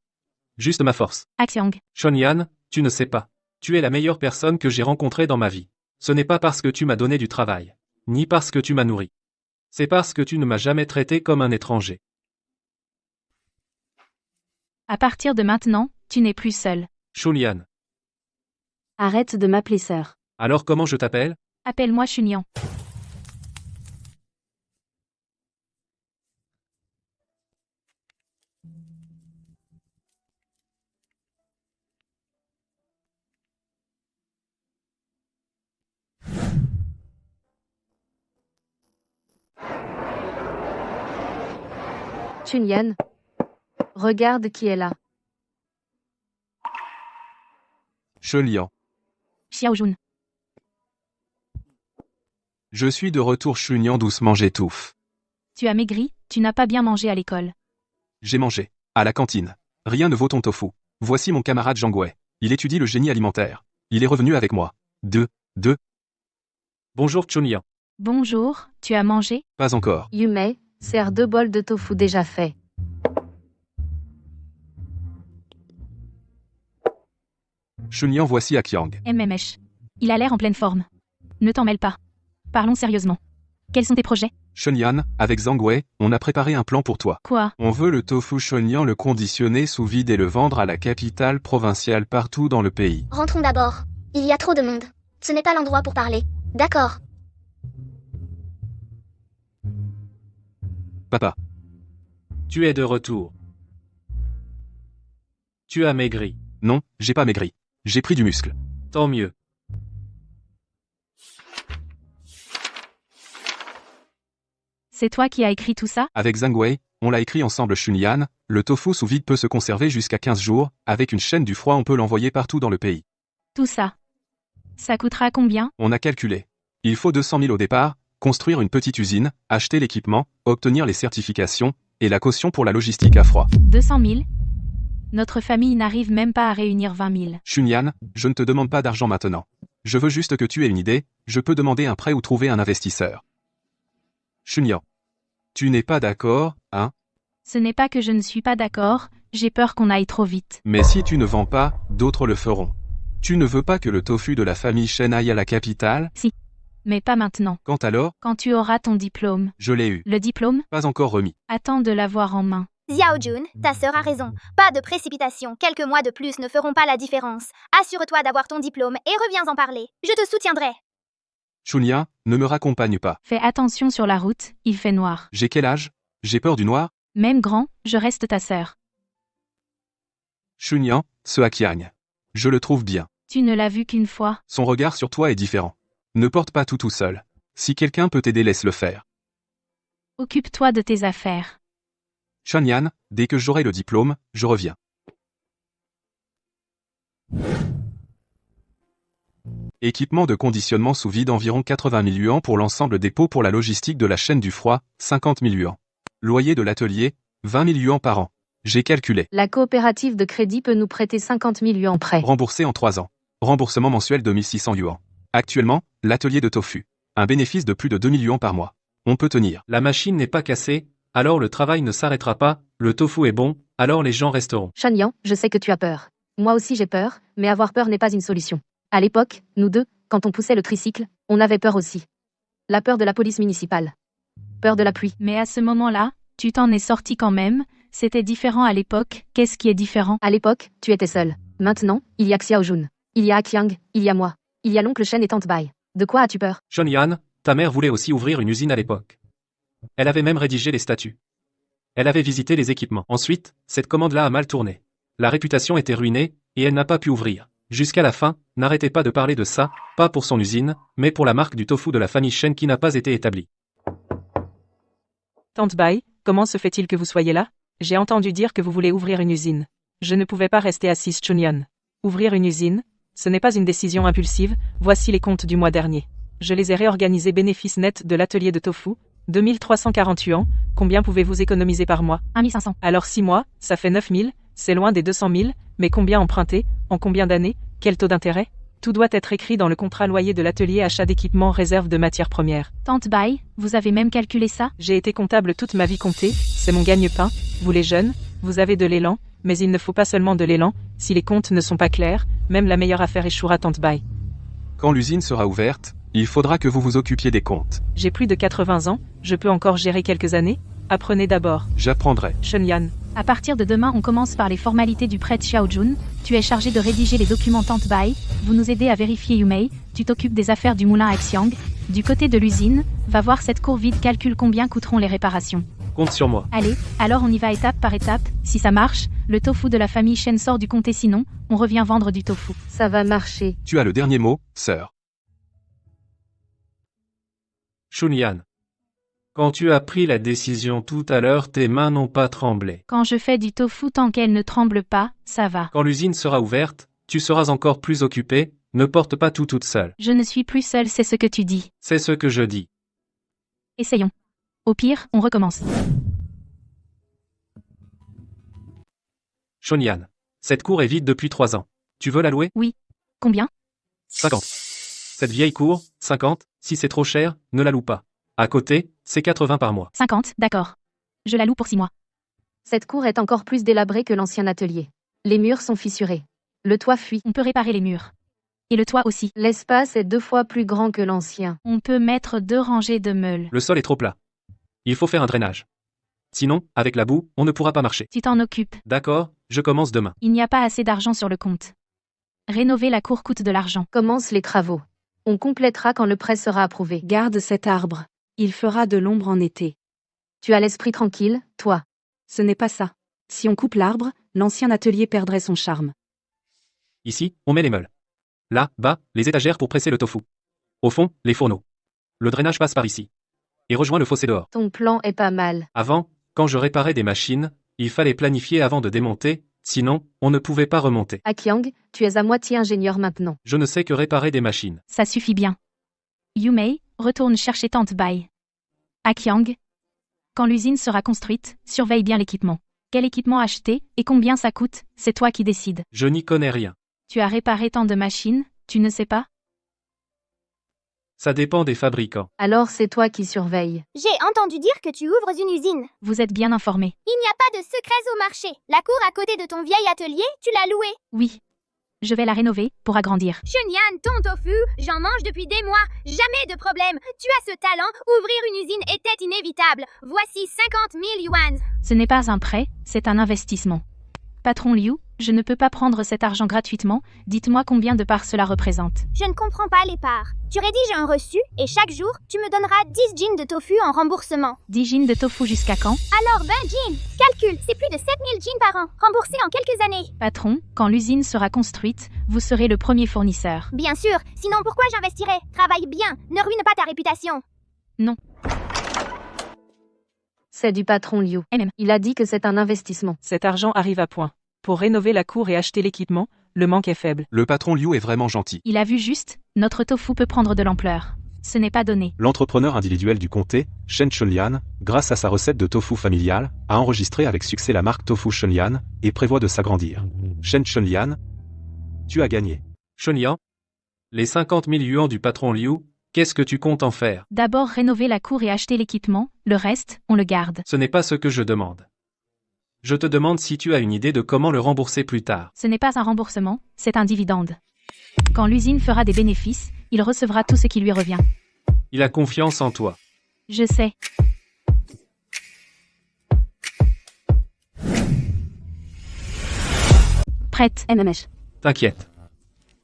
Juste ma force. Axiang. Shonyan, tu ne sais pas. Tu es la meilleure personne que j'ai rencontrée dans ma vie. Ce n'est pas parce que tu m'as donné du travail, ni parce que tu m'as nourri. C'est parce que tu ne m'as jamais traité comme un étranger. À partir de maintenant, tu n'es plus seul. Shunyan. Arrête de m'appeler sœur. Alors comment je t'appelle? Appelle-moi Chunyan. Chunyan. Regarde qui est là. Shelian. Xiaojun. Je suis de retour Shunyan doucement j'étouffe. Tu as maigri, tu n'as pas bien mangé à l'école. J'ai mangé. À la cantine. Rien ne vaut ton tofu. Voici mon camarade Jangwei. Il étudie le génie alimentaire. Il est revenu avec moi. Deux. Bonjour Chunyan. Bonjour, tu as mangé? Pas encore. Yume, sert 2 bols de tofu déjà fait. Shunyan voici Akyang. MMH. Il a l'air en pleine forme. Ne t'en mêle pas. Parlons sérieusement. Quels sont tes projets? Shunyan, avec Zhangwei, on a préparé un plan pour toi. Quoi? On veut le tofu Shunyan le conditionner sous vide et le vendre à la capitale provinciale partout dans le pays. Rentrons d'abord. Il y a trop de monde. Ce n'est pas l'endroit pour parler. D'accord. Papa. Tu es de retour. Tu as maigri. Non, j'ai pas maigri. J'ai pris du muscle. Tant mieux. C'est toi qui as écrit tout ça? Avec Zhangwei, on l'a écrit ensemble Shunyan, le tofu sous vide peut se conserver jusqu'à 15 jours, avec une chaîne du froid on peut l'envoyer partout dans le pays. Tout ça. Ça coûtera combien? On a calculé. Il faut 200 000 au départ, construire une petite usine, acheter l'équipement, obtenir les certifications, et la caution pour la logistique à froid. 200 000? Notre famille n'arrive même pas à réunir 20 000. Shunyan, je ne te demande pas d'argent maintenant. Je veux juste que tu aies une idée, je peux demander un prêt ou trouver un investisseur. Shunyan. Tu n'es pas d'accord, hein? Ce n'est pas que je ne suis pas d'accord, j'ai peur qu'on aille trop vite. Mais si tu ne vends pas, d'autres le feront. Tu ne veux pas que le tofu de la famille Shen aille à la capitale? Mais pas maintenant. Quand alors? Quand tu auras ton diplôme. Je l'ai eu. Le diplôme? Pas encore remis. Attends de l'avoir en main. Xiaojun, ta sœur a raison. Pas de précipitation. Quelques mois de plus ne feront pas la différence. Assure-toi d'avoir ton diplôme et reviens en parler. Je te soutiendrai. Shunyan, ne me raccompagne pas. Fais attention sur la route, il fait noir. J'ai quel âge? J'ai peur du noir? Même grand, je reste ta sœur. Shunyan, ce Akyang. Je le trouve bien. Tu ne l'as vu qu'une fois. Son regard sur toi est différent. Ne porte pas tout seul. Si quelqu'un peut t'aider, laisse le faire. Occupe-toi de tes affaires. Shunyan, dès que j'aurai le diplôme, je reviens. Équipement de conditionnement sous vide environ 80 000 yuan pour l'ensemble des pots pour la logistique de la chaîne du froid, 50 000 yuan. Loyer de l'atelier, 20 000 yuan par an. J'ai calculé. La coopérative de crédit peut nous prêter 50 000 yuan prêt. Remboursé en 3 ans. Remboursement mensuel de 1600 yuan. Actuellement, l'atelier de tofu. Un bénéfice de plus de 2 000 yuan par mois. On peut tenir. La machine n'est pas cassée, alors le travail ne s'arrêtera pas, le tofu est bon, alors les gens resteront. Shunyan, je sais que tu as peur. Moi aussi j'ai peur, mais avoir peur n'est pas une solution. À l'époque, nous deux, quand on poussait le tricycle, on avait peur aussi. La peur de la police municipale. Peur de la pluie. Mais à ce moment-là, tu t'en es sorti quand même, c'était différent à l'époque, qu'est-ce qui est différent? À l'époque, tu étais seul. Maintenant, il y a Xiaojun. Il y a Akyang, il y a moi. Il y a l'oncle Shen et tante Bai. De quoi as-tu peur? Shunyan, ta mère voulait aussi ouvrir une usine à l'époque. Elle avait même rédigé les statuts. Elle avait visité les équipements. Ensuite, cette commande-là a mal tourné. La réputation était ruinée, et elle n'a pas pu ouvrir. Jusqu'à la fin, n'arrêtez pas de parler de ça, pas pour son usine, mais pour la marque du tofu de la famille Shen qui n'a pas été établie. Tante Bai, comment se fait-il que vous soyez là? J'ai entendu dire que vous voulez ouvrir une usine. Je ne pouvais pas rester assise, Chunyan. Ouvrir une usine? Ce n'est pas une décision impulsive, voici les comptes du mois dernier. Je les ai réorganisés bénéfice net de l'atelier de tofu, 2340 yuan, combien pouvez-vous économiser par mois? 1500. Alors 6 mois, ça fait 9000, c'est loin des 200 000, mais combien emprunter, en combien d'années, quel taux d'intérêt? Tout doit être écrit dans le contrat loyer de l'atelier achat d'équipement réserve de matières premières. Tante Bai, vous avez même calculé ça? J'ai été comptable toute ma vie comptée, c'est mon gagne-pain, vous les jeunes, vous avez de l'élan, mais il ne faut pas seulement de l'élan, si les comptes ne sont pas clairs, même la meilleure affaire échouera, Tante Bai. Quand l'usine sera ouverte, il faudra que vous vous occupiez des comptes. J'ai plus de 80 ans, je peux encore gérer quelques années? Apprenez d'abord. J'apprendrai. Chunyan. À partir de demain, on commence par les formalités du prêt de Xiaojun. Tu es chargé de rédiger les documents Tante Bai, vous nous aidez à vérifier Yumei, tu t'occupes des affaires du moulin à Xiang. Du côté de l'usine, va voir cette cour vide, calcule combien coûteront les réparations. Compte sur moi. Allez, alors on y va étape par étape, si ça marche, le tofu de la famille Shen sort du comté, sinon, on revient vendre du tofu. Ça va marcher. Tu as le dernier mot, sœur. Chunyan. Quand tu as pris la décision tout à l'heure, tes mains n'ont pas tremblé. Quand je fais du tofu tant qu'elle ne tremble pas, ça va. Quand l'usine sera ouverte, tu seras encore plus occupé, ne porte pas tout toute seule. Je ne suis plus seule, c'est ce que tu dis. C'est ce que je dis. Essayons. Au pire, on recommence. Chunyan. Cette cour est vide depuis 3 ans. Tu veux la louer? Combien? 50. Cette vieille cour, 50, si c'est trop cher, ne la loue pas. À côté, c'est 80 par mois. 50, d'accord. Je la loue pour 6 mois. Cette cour est encore plus délabrée que l'ancien atelier. Les murs sont fissurés. Le toit fuit. On peut réparer les murs. Et le toit aussi. L'espace est 2 fois plus grand que l'ancien. On peut mettre 2 rangées de meules. Le sol est trop plat. Il faut faire un drainage. Sinon, avec la boue, on ne pourra pas marcher. Tu t'en occupes. D'accord, je commence demain. Il n'y a pas assez d'argent sur le compte. Rénover la cour coûte de l'argent. Commence les travaux. On complétera quand le prêt sera approuvé. Garde cet arbre. Il fera de l'ombre en été. Tu as l'esprit tranquille, toi. Ce n'est pas ça. Si on coupe l'arbre, l'ancien atelier perdrait son charme. Ici, on met les meules. Là, bas, les étagères pour presser le tofu. Au fond, les fourneaux. Le drainage passe par ici. Et rejoint le fossé dehors. Ton plan est pas mal. Avant, quand je réparais des machines, il fallait planifier avant de démonter, sinon, on ne pouvait pas remonter. À Qiang, tu es à moitié ingénieur maintenant. Je ne sais que réparer des machines. Ça suffit bien. Yumei, retourne chercher Tante Bai. À Qiang. Quand l'usine sera construite, surveille bien l'équipement. Quel équipement acheter et combien ça coûte, c'est toi qui décides. Je n'y connais rien. Tu as réparé tant de machines, tu ne sais pas? Ça dépend des fabricants. Alors c'est toi qui surveilles. J'ai entendu dire que tu ouvres une usine. Vous êtes bien informé. Il n'y a pas de secrets au marché. La cour à côté de ton vieil atelier, tu l'as louée. Oui. Je vais la rénover pour agrandir. Chunyan, ton tofu, j'en mange depuis des mois. Jamais de problème. Tu as ce talent. Ouvrir une usine était inévitable. Voici 50 000 yuan. Ce n'est pas un prêt, c'est un investissement. Patron Liu, je ne peux pas prendre cet argent gratuitement, dites-moi combien de parts cela représente. Je ne comprends pas les parts. Tu rédiges un reçu et chaque jour, tu me donneras 10 jeans de tofu en remboursement. 10 jeans de tofu jusqu'à quand? Alors 20 jeans. Calcul, c'est plus de 7000 jeans par an, remboursés en quelques années. Patron, quand l'usine sera construite, vous serez le premier fournisseur. Bien sûr, sinon pourquoi j'investirais? Travaille bien, ne ruine pas ta réputation. C'est du patron Liu. Il a dit que c'est un investissement. Cet argent arrive à point. Pour rénover la cour et acheter l'équipement, le manque est faible. Le patron Liu est vraiment gentil. Il a vu juste, notre tofu peut prendre de l'ampleur. Ce n'est pas donné. L'entrepreneur individuel du comté, Shen Chunyan, grâce à sa recette de tofu familial, a enregistré avec succès la marque Tofu Chunyan et prévoit de s'agrandir. Shen Chunyan, tu as gagné. Chunyan, les 50 000 yuan du patron Liu, qu'est-ce que tu comptes en faire? D'abord rénover la cour et acheter l'équipement, le reste, on le garde. Ce n'est pas ce que je demande. Je te demande si tu as une idée de comment le rembourser plus tard. Ce n'est pas un remboursement, c'est un dividende. Quand l'usine fera des bénéfices, il recevra tout ce qui lui revient. Il a confiance en toi. Je sais. Prête. MMH. T'inquiète.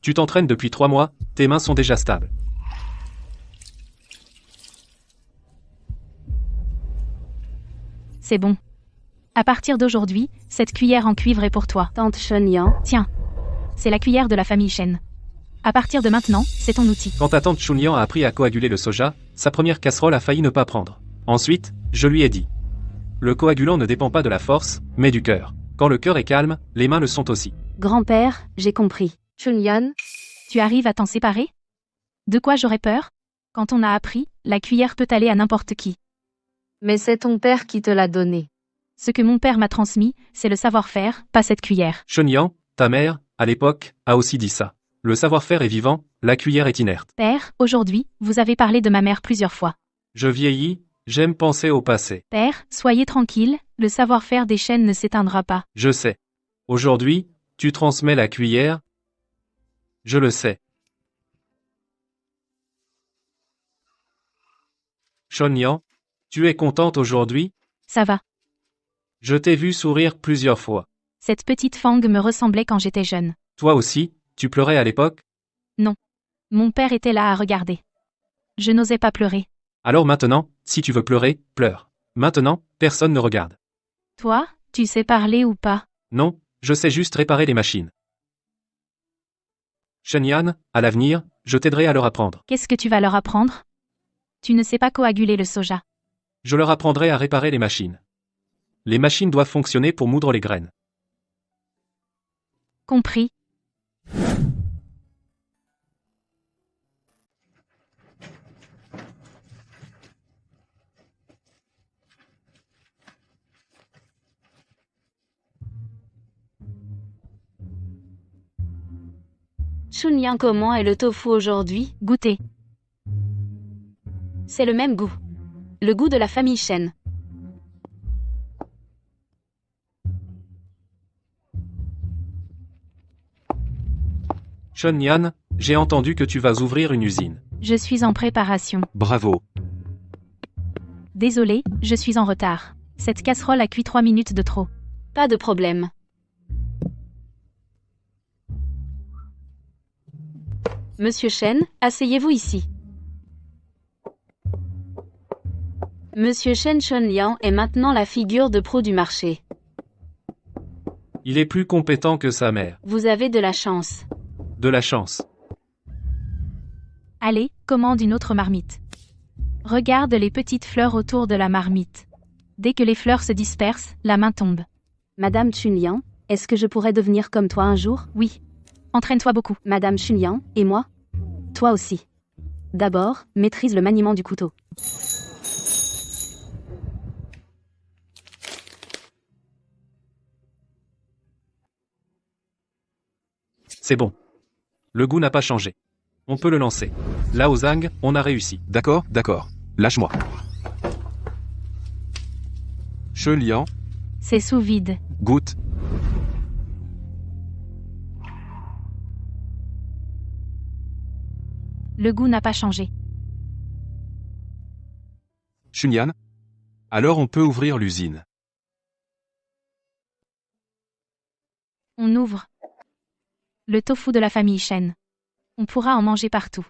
Tu t'entraînes depuis 3 mois, tes mains sont déjà stables. C'est bon. À partir d'aujourd'hui, cette cuillère en cuivre est pour toi. Tante Chunyan. Tiens. C'est la cuillère de la famille Shen. À partir de maintenant, c'est ton outil. Quand ta tante Chunyan a appris à coaguler le soja, sa première casserole a failli ne pas prendre. Ensuite, je lui ai dit. Le coagulant ne dépend pas de la force, mais du cœur. Quand le cœur est calme, les mains le sont aussi. Grand-père, j'ai compris. Chunyan, Tu arrives à t'en séparer? De quoi j'aurais peur? Quand on a appris, la cuillère peut aller à n'importe qui. mais c'est ton père qui te l'a donné. Ce que mon père m'a transmis, c'est le savoir-faire, pas cette cuillère. Shunyan, ta mère, à l'époque, a aussi dit ça. Le savoir-faire est vivant, la cuillère est inerte. Père, aujourd'hui, vous avez parlé de ma mère plusieurs fois. Je vieillis, j'aime penser au passé. Père, soyez tranquille, le savoir-faire des chaînes ne s'éteindra pas. Je sais. Aujourd'hui, tu transmets la cuillère. Je le sais. Shunyan, tu es contente aujourd'hui? Ça va. Je t'ai vu sourire plusieurs fois. Cette petite Fang me ressemblait quand j'étais jeune. Toi aussi, tu pleurais à l'époque? Mon père était là à regarder. Je n'osais pas pleurer. Alors maintenant, si tu veux pleurer, pleure. Maintenant, personne ne regarde. Toi, tu sais parler ou pas? Non, je sais juste réparer les machines. Shenyan, à l'avenir, je t'aiderai à leur apprendre. Qu'est-ce que tu vas leur apprendre? Tu ne sais pas coaguler le soja. Je leur apprendrai à réparer les machines. Les machines doivent fonctionner pour moudre les graines. Compris. Chunyan, comment est le tofu aujourd'hui? Goûter. C'est le même goût. Le goût de la famille Shen. Shenyan, j'ai entendu que tu vas ouvrir une usine. Je suis en préparation. Bravo. Désolé, je suis en retard. Cette casserole a cuit 3 minutes de trop. Pas de problème. Monsieur Shen, asseyez-vous ici. Monsieur Shen Chunlian est maintenant la figure de proue du marché. Il est plus compétent que sa mère. Vous avez de la chance. De la chance. Allez, commande une autre marmite. Regarde les petites fleurs autour de la marmite. Dès que les fleurs se dispersent, la main tombe. Madame Chunlian, est-ce que je pourrais devenir comme toi un jour? Oui. Entraîne-toi beaucoup. Madame Chunlian, et moi? Toi aussi. D'abord, maîtrise le maniement du couteau. C'est bon. Le goût n'a pas changé. On peut le lancer. Là au Zhang, on a réussi. D'accord, d'accord. Lâche-moi. Shelian, C'est sous vide. goûte. Le goût n'a pas changé. Shunyan. Alors on peut ouvrir l'usine. On ouvre. Le tofu de la famille Shen. On pourra en manger partout.